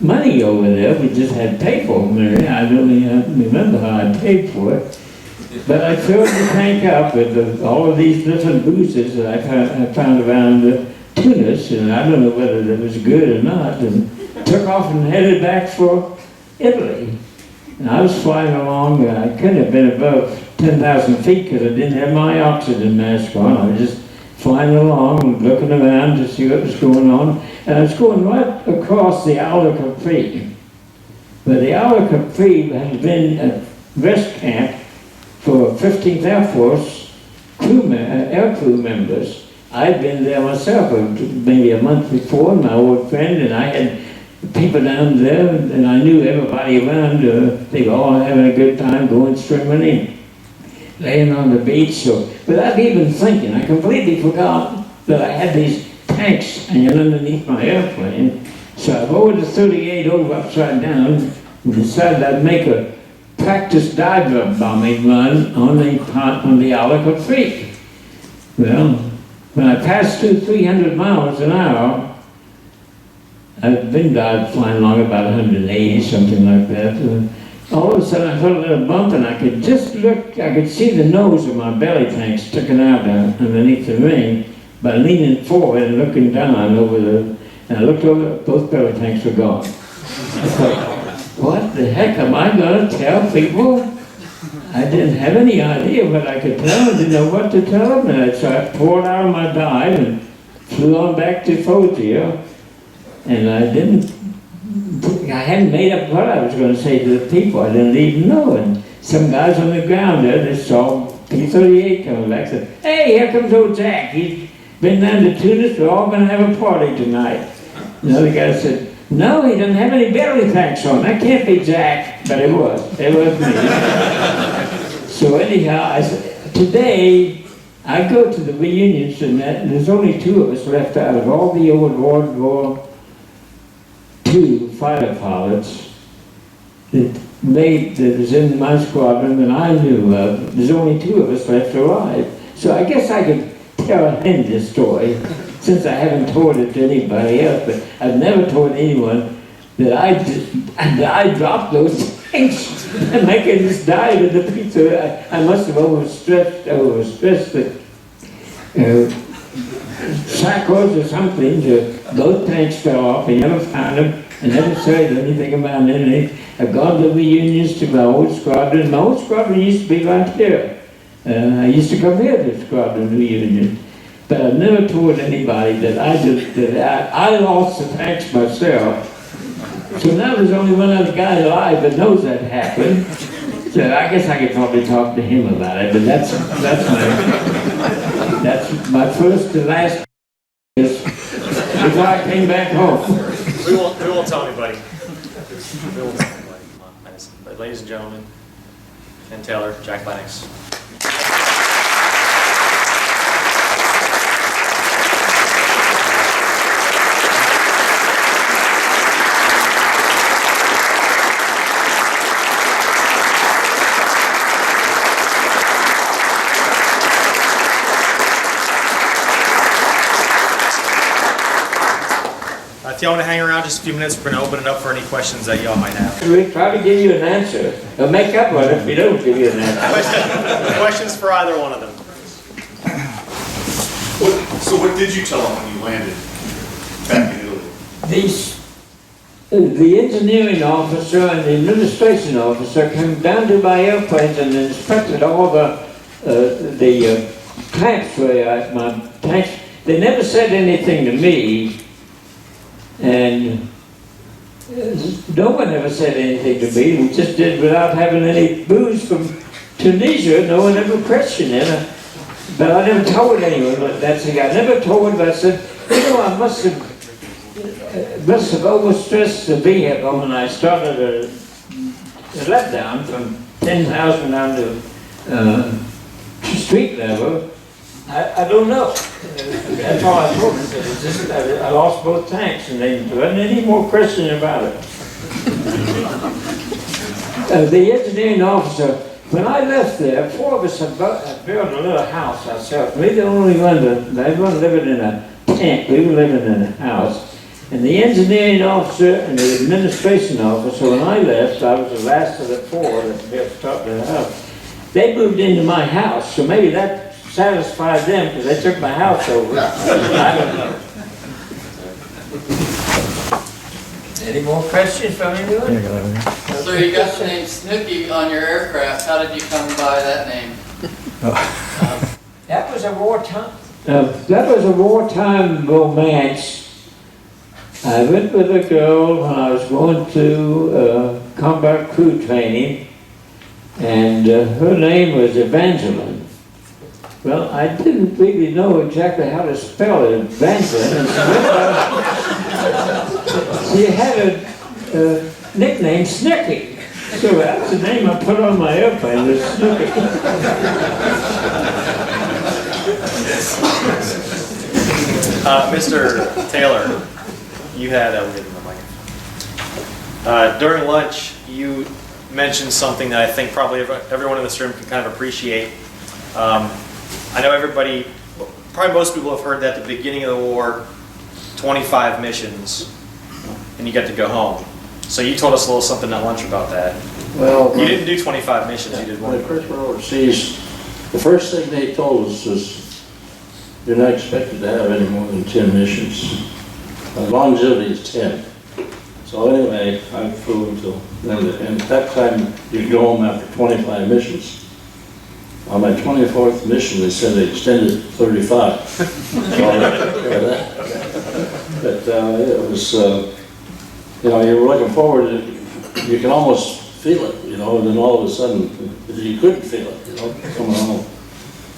money over there. We just had paper money. I don't even remember how I paid for it. But I filled the tank up with all of these different boosters that I found around Tunis, and I don't know whether it was good or not, and took off and headed back for Italy. And I was flying along, I couldn't have been above 10,000 feet because I didn't have my oxygen mask on. I was just flying along, looking around to see what was going on. And I was going right across the Isle of Capri. But the Isle of Capri has been a rest camp for 15th Air Force air crew members. I'd been there myself maybe a month before, my old friend, and I had people down there, and I knew everybody around. They were all having a good time going swimming in, laying on the beach. So without even thinking, I completely forgot that I had these tanks hanging underneath my airplane. So I rolled the 38 over upside down and decided I'd make a practice dive bombing run on the Isle of Capri. Well, when I passed through 300 miles an hour, I've been flying along about 180, something like that. All of a sudden I felt a little bump, and I could just look, I could see the nose of my belly tank sticking out underneath the ring by leaning forward and looking down and I looked over, both belly tanks were gone. I thought, what the heck am I going to tell people? I didn't have any idea what I could tell them, didn't know what to tell them, and so I poured out of my dive and flew on back to Foggia, and I hadn't made up what I was going to say to the people. I didn't even know, and some guys on the ground there, they saw P-38 coming back, said, hey, here comes old Jack, he's been down to Tunis, we're all going to have a party tonight. Another guy said, no, he doesn't have any belly tanks on. That can't be Jack. But it was me. So anyhow, today, I go to the reunions, and there's only two of us left out of all the old World War II fighter pilots that was in my squadron that I knew of. There's only two of us left alive. So I guess I could tell him this story, since I haven't told it to anybody else, but I've never told anyone that I dropped those things and making this dive in the pizza. I must have overstressed the cycles or something. Both tanks fell off. I never found them. I never said anything about it. I've gone to reunions to my old squadron. My old squadron used to be right here. I used to come here to squadron reunion. But I've never told anybody that I lost the tanks myself. So now there's only one other guy alive that knows that happened. So I guess I could probably talk to him about it. But that's my first and last before I came back home. We won't tell anybody. We won't tell anybody. Come on, but ladies and gentlemen, Ken Taylor, Jack Lennox. If y'all want to hang around just a few minutes, we're going to open it up for any questions that y'all might have. We try to give you an answer. We'll make up one if we don't give you an answer. Questions for either one of them? So what did you tell them when you landed back in Italy? The engineering officer and the administration officer came down to my airplanes and inspected all the tanks where my tanks. They never said anything to me, and no one ever said anything to me. We just did without having any booze from Tunisia. No one ever questioned it. But I never told anyone that's the guy. I never told them. I said, I must have overstressed the vehicle when I started a letdown from 10,000 down to street level. I don't know. That's all I told them. It's just, I lost both tanks, and there wasn't any more question about it. The engineering officer, when I left there, 4 of us had built a little house ourselves. We the only one they weren't living in a tent. We were living in a house. And the engineering officer and the administration officer, when I left, I was the last of the 4 that built the house. They moved into my house, so maybe that satisfied them because they took my house over. I don't know. Any more questions from anyone? So you got the name Snooky on your aircraft. How did you come by that name? That was a wartime romance. I went with a girl when I was going to combat crew training, and her name was Evangeline. Well, I didn't really know exactly how to spell it, Evangeline. She had a nickname, Snooky. So that's the name I put on my airplane, was Snooky. Mr. Taylor, you had during lunch, you mentioned something that I think probably everyone in this room can kind of appreciate. I know everybody, probably most people have heard that at the beginning of the war, 25 missions, and you get to go home. So you told us a little something at lunch about that. Well, you didn't do 25 missions, you did one. When I first went overseas, the first thing they told us was, you're not expected to have any more than 10 missions. Longevity is 10. So anyway, I flew until, and at that time, you go home after 25 missions. On my 24th mission, they said they extended 35. So but it was, you were looking forward to, you can almost feel it, and then all of a sudden, you couldn't feel it, coming home.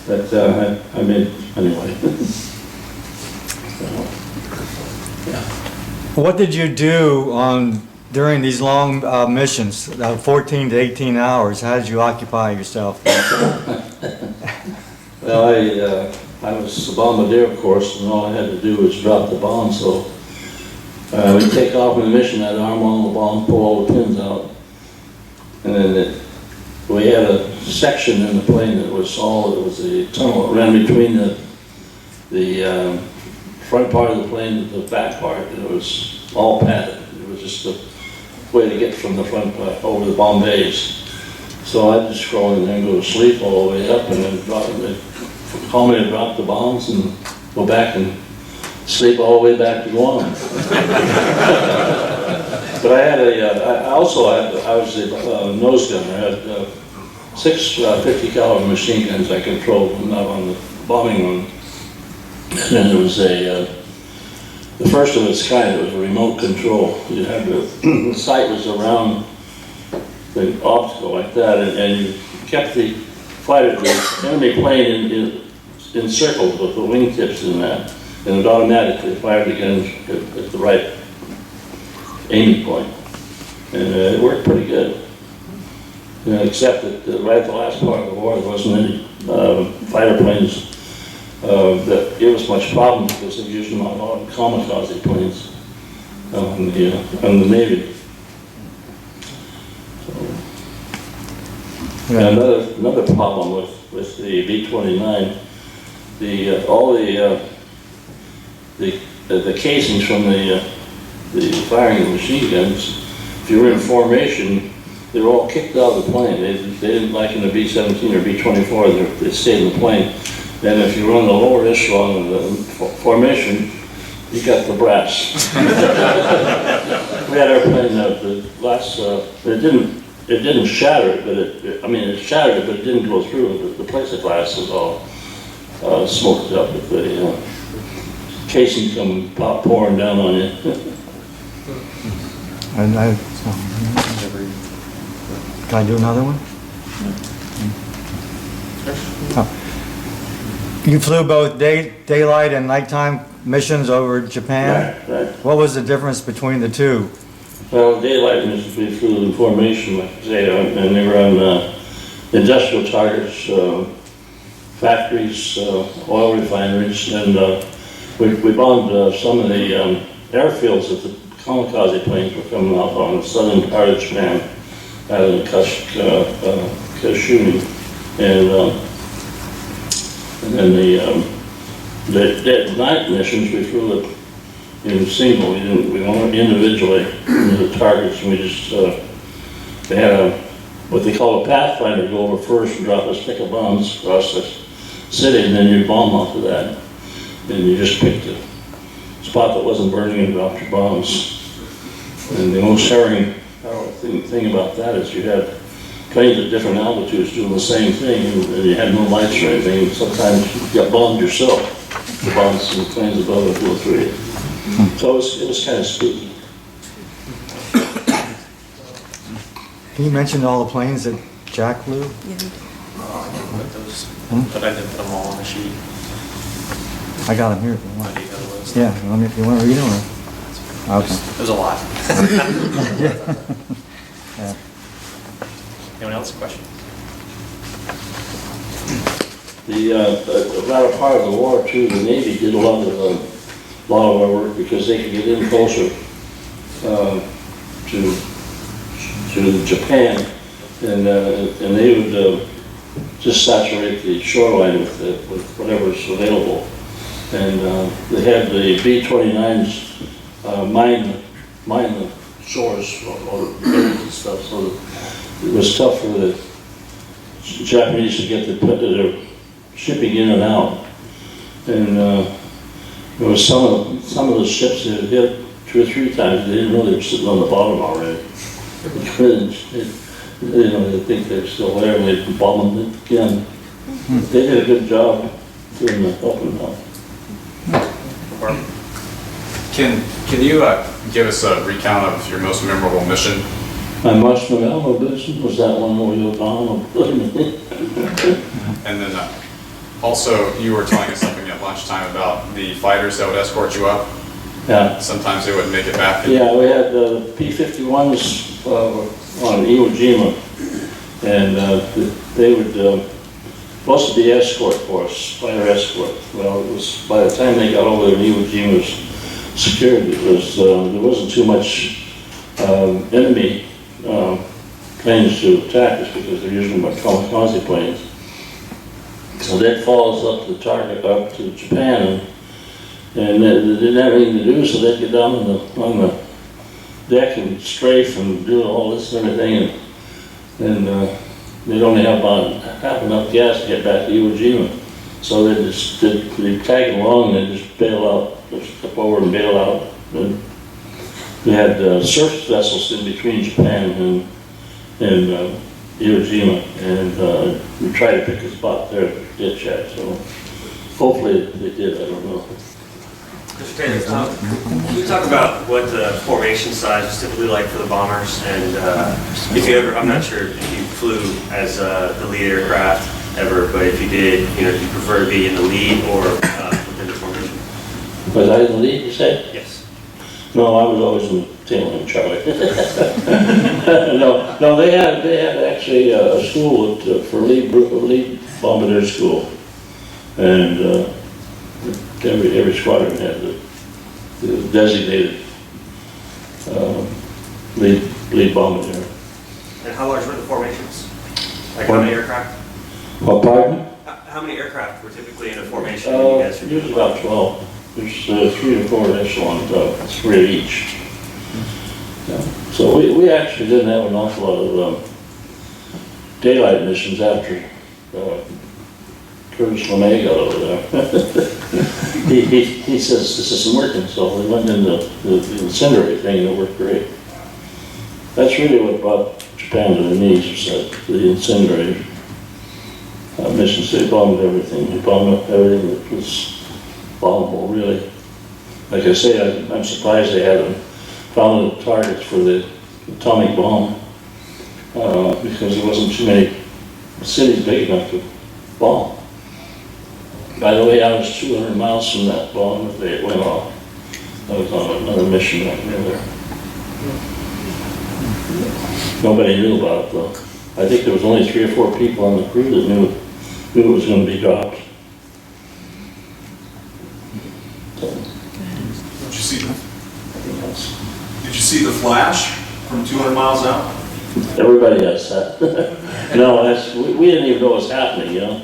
But I mean, anyway. So, yeah. What did you do during these long missions, 14 to 18 hours? How did you occupy yourself? Well, I was a bombardier, of course, and all I had to do was drop the bomb. So we'd take off in the mission, I'd arm all the bombs, pull all the pins out. And then we had a section in the plane that was a tunnel that ran between the front part of the plane and the back part. It was all padded. It was just a way to get from the front over the bomb bays. So I'd just crawl in there and go to sleep all the way up, and then call me to drop the bombs and go back and sleep all the way back to Guam. But I was a nose gunner. I had 6 50 caliber machine guns I controlled on the bombing one. And then there was the first of its kind. It was a remote control. You had the sight was around the obstacle like that, and you kept the enemy plane in circles with the wingtips in that, and it automatically fired the guns at the right aiming point. And it worked pretty good. Except that right at the last part of the war, there wasn't any fighter planes that gave us much problem because they're using a lot of kamikaze planes on the Navy. Yeah. Another problem with the B-29, all the casings from the firing of the machine guns, if you were in formation, they were all kicked out of the plane. They didn't like in the B-17 or B-24, they stayed in the plane. And if you run the lower echelon of the formation, you got the brass. We had our plane the last, it didn't shatter it, but it shattered it, but it didn't go through. The plexiglass was all smoked up with the casing come pouring down on you. And can I do another one? Oh. You flew both daylight and nighttime missions over Japan? Right. What was the difference between the two? Well, daylight missions, we flew in formation, like I say, and they were on industrial targets, factories, oil refineries, and we bombed some of the airfields that the kamikaze planes were coming out on the southern part of Japan, out of the Kashuni, and then the night missions we flew it in single. We went individually into the targets, and we just they had what they call a pathfinder go over first and drop a stick of bombs across the city, and then you bomb off of that, and you just picked a spot that wasn't burning and dropped your bombs. And the most harrowing thing about that is you had planes at different altitudes doing the same thing, and you had no lights or anything, and sometimes you got bombed yourself. The bombs and the planes above it flew through you. So it was kind of spooky. Can you mention all the planes that Jack flew? But I didn't put them all on the sheet. I got them here if you I want. need the list. Yeah, if you want to read them or? Okay. There's a lot. Yeah. Anyone else? Question? The latter part of the war too, the Navy did a lot of our work because they could get in closer to Japan, and they would just saturate the shoreline with whatever's available. And they had the B-29s mine the shores or buildings and stuff, so it was tough for the Japanese to get their shipping in and out. And there was some of the ships that had hit 2 or 3 times. They didn't know they were sitting on the bottom already. They think they're still there, and they bomb them again. They did a good job doing the helping out. Can you give us a recount of your most memorable mission? My most memorable mission was that one where you were gone. And then also you were telling us something at lunchtime about the fighters that would escort you up. Yeah. Sometimes they wouldn't make it back. Yeah, we had P-51s on Iwo Jima, and they would supposed to be escort for us, fighter escort. Well, it was by the time they got over there, Iwo Jima's secured. It was there wasn't too much enemy planes to attack us because they're using my kamikaze planes. So they'd follow us up to the target, up to Japan, and they didn't have anything to do, so they'd get down on the deck and strafe and do all this and everything, and they'd only have about half enough gas to get back to Iwo Jima. So they'd tag along and they'd just bail out, just step over and bail out. And we had surface vessels in between Japan and Iwo Jima, and we tried to pick a spot there to ditch at, so hopefully they did, I don't know. Mr. Taylor, can you talk about what the formation size is typically like for the bombers? And if you ever, I'm not sure if you flew as the lead aircraft ever, but if you did, do you prefer to be in the lead or within the formation? Was I in the lead, you said? Yes. No, I was always in the tail end, Charlie. No, they had actually a school for lead bombardier school, and every squadron had the designated lead bombardier. And how large were the formations? Like how many aircraft? What, pardon? How many aircraft were typically in a formation when you guys were Usually about 12. There's 3 to 4 echelons, 3 of each. Yeah. So we actually didn't have an awful lot of daylight missions after Curtis LeMay got over there. He says this isn't working, so we went into the incendiary thing and it worked great. That's really what brought Japan to their knees, was that the incendiary missions. They bombed everything. They bombed up everything that was bombable, really. Like I say, I'm surprised they haven't found the targets for the atomic bomb, because there wasn't too many cities big enough to bomb. By the way, I was 200 miles from that bomb the day it went off. I was on another mission right near there. Nobody knew about it though. I think there was only 3 or 4 people on the crew that knew it was going to be dropped. So, Did you see the flash from 200 miles out? everybody has that. No, we didn't even know what was happening, you know.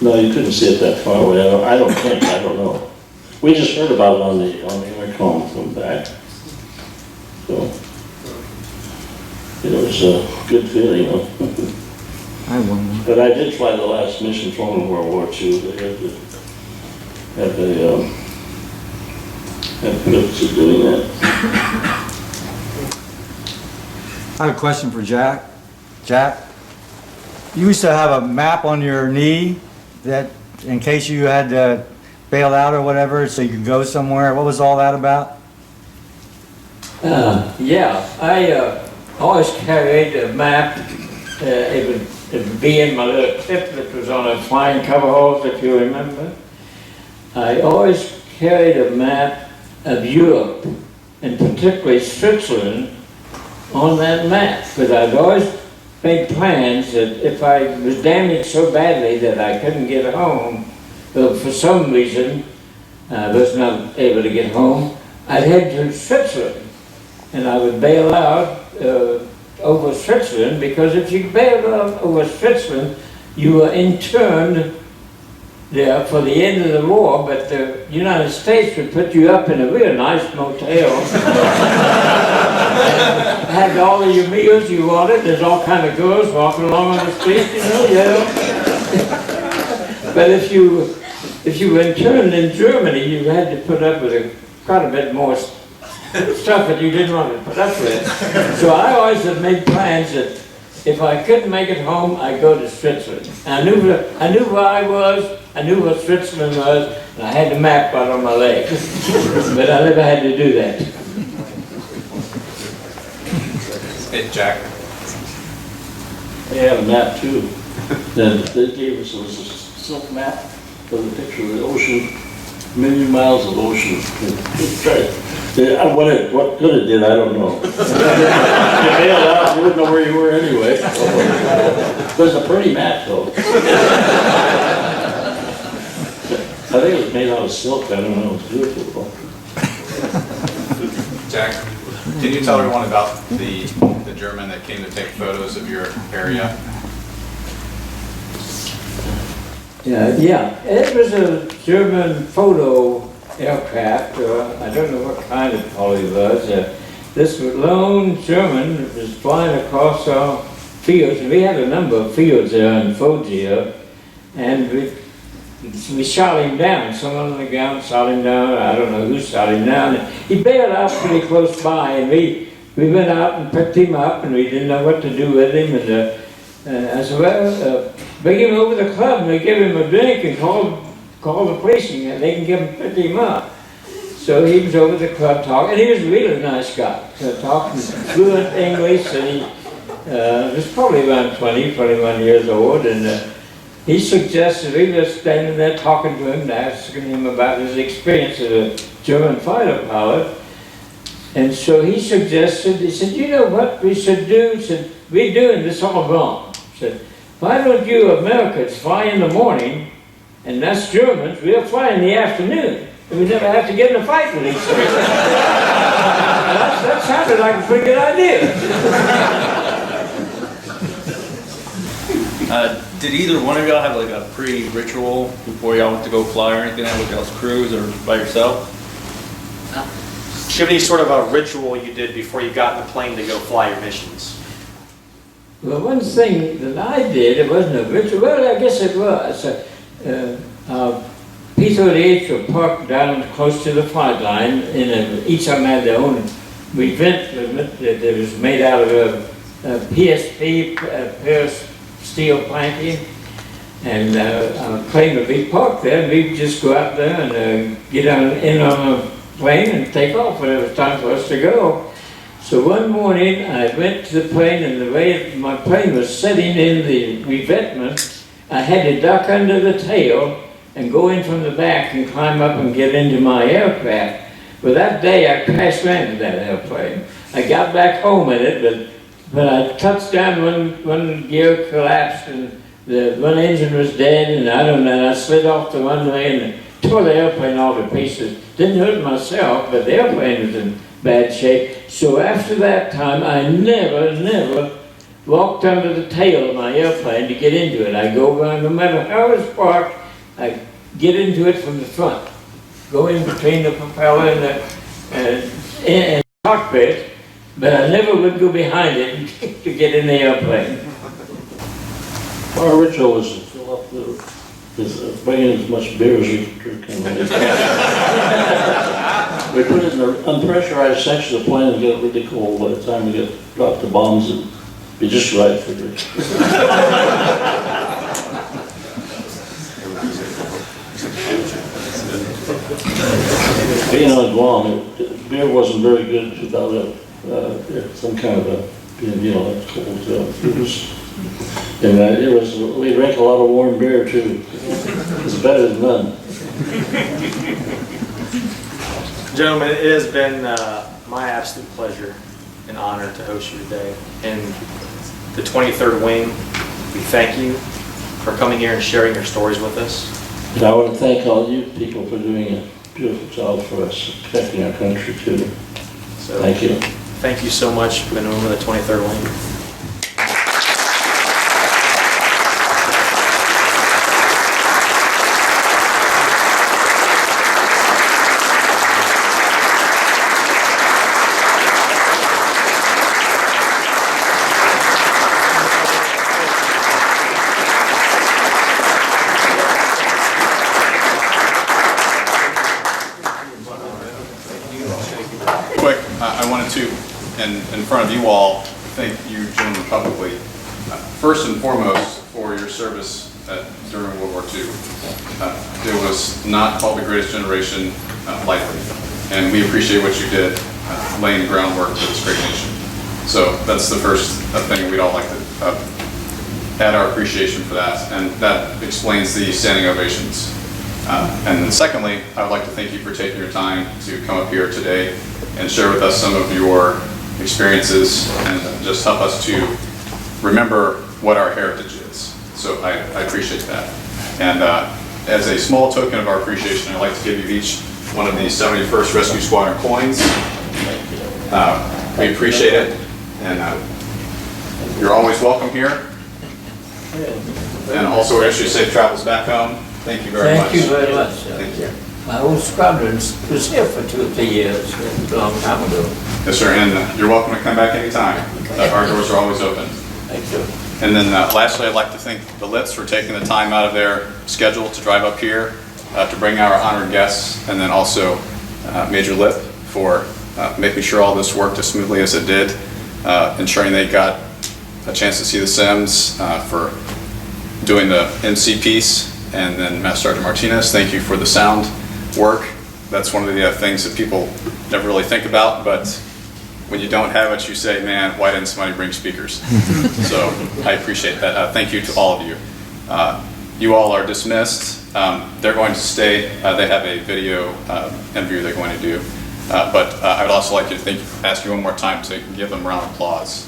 No, you couldn't see it that far away. I don't think. I don't know. We just heard about it on the intercom from back. So it was a good feeling, though. I have one more. But I did fly the last mission from World War II. They had the privilege of doing that. I have a question for Jack. Jack, you used to have a map on your knee that, in case you had to bail out or whatever, so you could go somewhere. What was all that about? Yeah, I always carried a map. It would be in my little clip that was on a flying coveralls, if you remember. I always carried a map of Europe, and particularly Switzerland, on that map, because I'd always made plans that if I was damaged so badly that I couldn't get home, for some reason I was not able to get home, I'd head to Switzerland, and I would bail out over Switzerland, because if you bailed out over Switzerland, you were interned there for the end of the war, but the United States would put you up in a real nice motel. Had all of your meals you wanted. There's all kind of girls walking along on the street, you know. But if you were interned in Germany, you had to put up with quite a bit more stuff that you didn't want to put up with. So I always had made plans that if I couldn't make it home, I'd go to Switzerland. And I knew where I was, I knew what Switzerland was, and I had the map out on my leg. But I never had to do that. Hey, Jack. They had a map too. Then they gave us a silk map with a picture of the ocean, a million miles of ocean. What good it did, I don't know. You bailed out, you wouldn't know where you were anyway. It was a pretty map though. I think it was made out of silk, I don't know, it was beautiful. Jack, can you tell everyone about the German that came to take photos of your area? Yeah, it was a German photo aircraft. I don't know what kind of probably was. This lone German was flying across our fields. We had a number of fields there in Foggia, and we shot him down. Someone on the ground shot him down. I don't know who shot him down. He bailed out pretty close by, and we went out and picked him up, and we didn't know what to do with him. And I said, well, bring him over to the club, and we give him a drink and call the police, and they can pick him up. So he was over the club talking, and he was a really nice guy, talking fluent English, and he was probably around 20, 21 years old, and he suggested, we were standing there talking to him, asking him about his experience as a German fighter pilot, and so he suggested, he said, you know what we should do? He said, we're doing this all wrong. He said, why don't you Americans fly in the morning, and us Germans, we'll fly in the afternoon, and we never have to get in a fight with each other. That sounded like a pretty good idea. Did either one of y'all have like a pre-ritual before y'all went to go fly or anything with y'all's crews or by yourself? Do you have any sort of a ritual you did before you got in the plane to go fly your missions? Well, one thing that I did, it wasn't a ritual, well, I guess it was. P-38 were parked down close to the flight line, each of them had their own event that was made out of PSP, Paris steel planking, and our plane would be parked there, and we'd just go out there and get in on a plane and take off when it was time for us to go. So one morning, I went to the plane, and the way my plane was sitting in the revetment, I had to duck under the tail and go in from the back and climb up and get into my aircraft. Well, that day I crash landed that airplane. I got back home in it, but I touched down, one gear collapsed, and the one engine was dead, and I don't know, I slid off the runway and tore the airplane all to pieces. Didn't hurt myself, but the airplane was in bad shape. So after that time, I never walked under the tail of my airplane to get into it. I go around, no matter how it's parked, I get into it from the front. Go in between the propeller and the cockpit, but I never would go behind it to get in the airplane. Our ritual is to fill up bring in as much beer as we can drink. We put it in an unpressurized section of the plane and get it really cold. By the time we drop the bombs, it'd be just right for drinking. Being on Guam, beer wasn't very good without some kind of cold. We drank a lot of warm beer too. It's better than none. Gentlemen, it has been my absolute pleasure and honor to host you today. And the 23rd Wing, we thank you for coming here and sharing your stories with us. And I want to thank all you people for doing a beautiful job for us, protecting our country too. So, thank you. Thank you so much for being a member of the 23rd Wing. In front of you all, thank you gentlemen publicly, first and foremost for your service during World War II. It was not called the greatest generation lightly, and we appreciate what you did laying the groundwork for this great nation. So that's the first thing we'd all like to add our appreciation for that, and that explains the standing ovations. And then secondly, I would like to thank you for taking your time to come up here today and share with us some of your experiences and just help us to remember what our heritage is. So I appreciate that. And as a small token of our appreciation, I'd like to give you each one of these 71st Rescue Squadron coins. We appreciate it, and you're always welcome here. And also we wish you safe travels back home. Thank you very much. Thank you very much. Thank you. My old squadron was here for 2 or 3 years, a long time ago. Yes, sir, and you're welcome to come back anytime. Our doors are always open. Thank you. And then lastly, I'd like to thank the Litts for taking the time out of their schedule to drive up here to bring our honored guests, and then also Major Litt for making sure all this worked as smoothly as it did, ensuring they got a chance to see the Sims, for doing the MC piece, and then Master Sergeant Martinez, thank you for the sound work. That's one of the things that people never really think about, but when you don't have it, you say, man, why didn't somebody bring speakers? So I appreciate that. Thank you to all of you. You all are dismissed. They're going to stay. They have a video interview they're going to do. But I would also like to ask you one more time to give them a round of applause.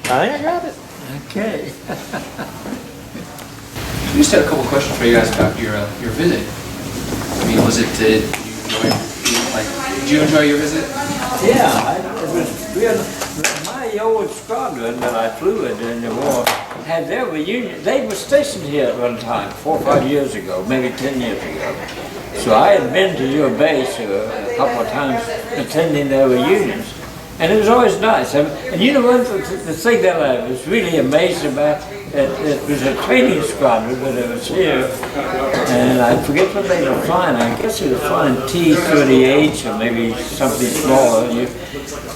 I think I got it. Okay. We just had a couple questions for you guys about your visit. I mean, was it, did you enjoy your visit? It was real. My old squadron that I flew in during the war had their reunion. They were stationed here at one time, 4 or 5 years ago, maybe 10 years ago. So I had been to your base a couple of times attending their reunions. And it was always nice. And you know what, the thing that I was really amazed about, it was a training squadron that it was here. And I forget what they were flying. I guess they were flying T-38 or maybe something smaller.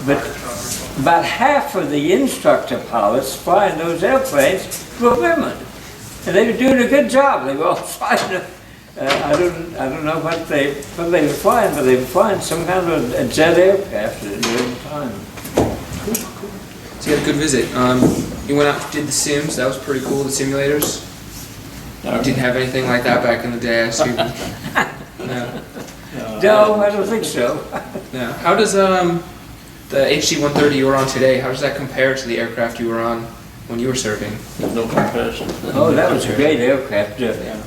But about half of the instructor pilots flying those airplanes were women. And they were doing a good job. They were all flying them. I don't know what they were flying, but they were flying some kind of a jet aircraft at the time. So you had a good visit. You went out, did the sims. That was pretty cool. The simulators. You didn't have anything like that back in the day, I assume. No. No, I don't think so. No. How does the HC-130 you were on today? How does that compare to the aircraft you were on when you were serving? There's no comparison. Oh, that was a great aircraft.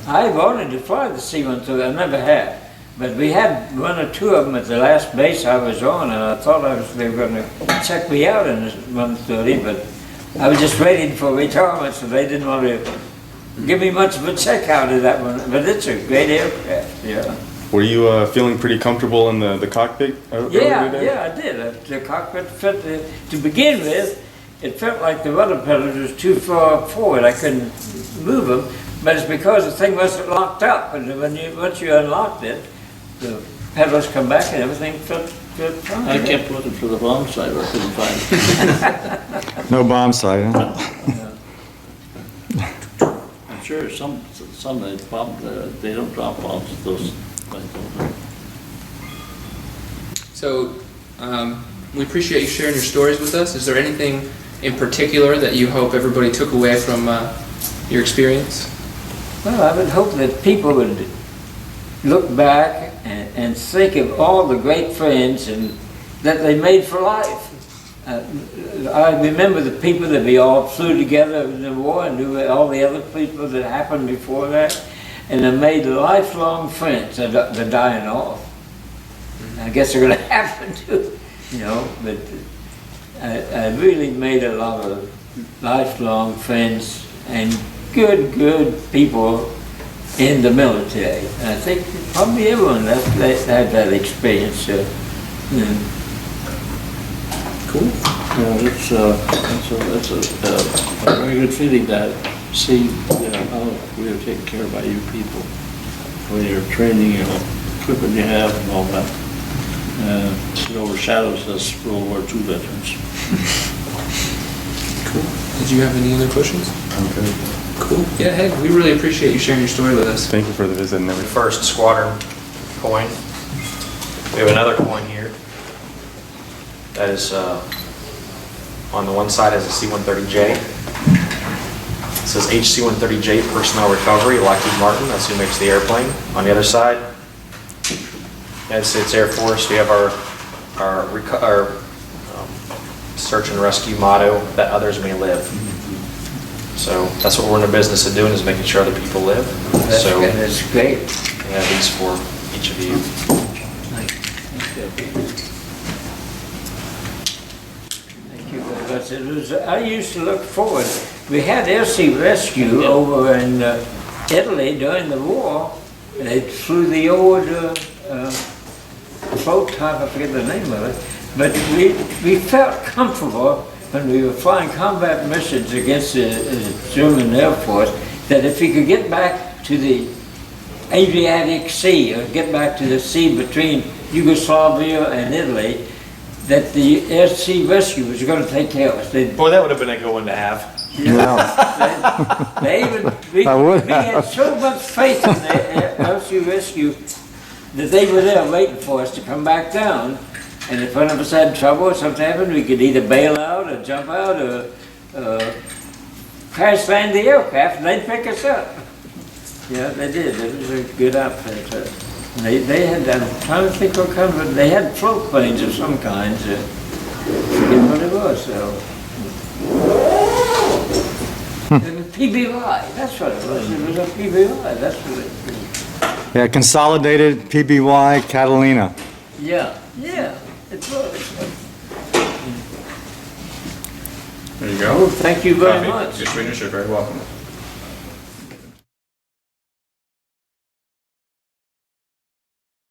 I wanted to fly the C-130. I never had. But we had 1 or 2 of them at the last base I was on, and I thought they were going to check me out in this 130, but I was just waiting for retirement, so they didn't want to give me much of a check out of that one. But it's a great aircraft, yeah. Were you feeling pretty comfortable in the cockpit? Yeah, I did. The cockpit fit, to begin with, it felt like the rudder pedals was too far forward. I couldn't move them, but it's because the thing wasn't locked up. And once you unlocked it, the pedals come back and everything felt fine. I kept looking for the bomb sight, but I couldn't find it. No bomb sight, huh? I'm sure some of the bombs, they don't drop bombs at those places. So we appreciate you sharing your stories with us. Is there anything in particular that you hope everybody took away from your experience? Well, I would hope that people would look back and think of all the great friends that they made for life. I remember the people that we all flew together in the war and knew all the other people that happened before that, and they made lifelong friends. They're dying off. I guess they're going to happen to, but I really made a lot of lifelong friends and good people in the military. And I think probably everyone had that experience. Cool. That's a very good feeling to see how we are taken care of by you people for your training and equipment you have and all that. It overshadows us World War II veterans. Cool. Did you have any other questions? Okay. Cool. Yeah, hey, we really appreciate you sharing your story with us. Thank you for the visit and everything. First squadron coin. We have another coin here. That is on the one side has a C-130J. It says HC-130J Personnel Recovery, Lockheed Martin. That's who makes the airplane. On the other side, United States Air Force. We have our search and rescue motto, that others may live. So that's what we're in the business of doing, is making sure other people live. So That's great. we have these for each of you. Thank you very much. I used to look forward. We had air-sea rescue over in Italy during the war. They flew the old float type, I forget the name of it. But we felt comfortable when we were flying combat missions against the German Air Force, that if we could get back to the Adriatic Sea, or get back to the sea between Yugoslavia and Italy, that the air sea rescue was going to take care of us. Boy, that would have been a good one to have. We had so much faith in the air sea rescue that they were there waiting for us to come back down. And if one of us had trouble or something happened, we could either bail out or jump out or crash land the aircraft, and they'd pick us up. Yeah, they did. It was a good outfit. They had, I'm trying to think what kind of, they had float planes of some kind. I forget what it was, so. It was PBY, that's what it was. It was a PBY, that's what it was. Yeah, Consolidated PBY Catalina. Yeah. There you go. Thank you very Coffee. much. Your sweetness, you're very welcome.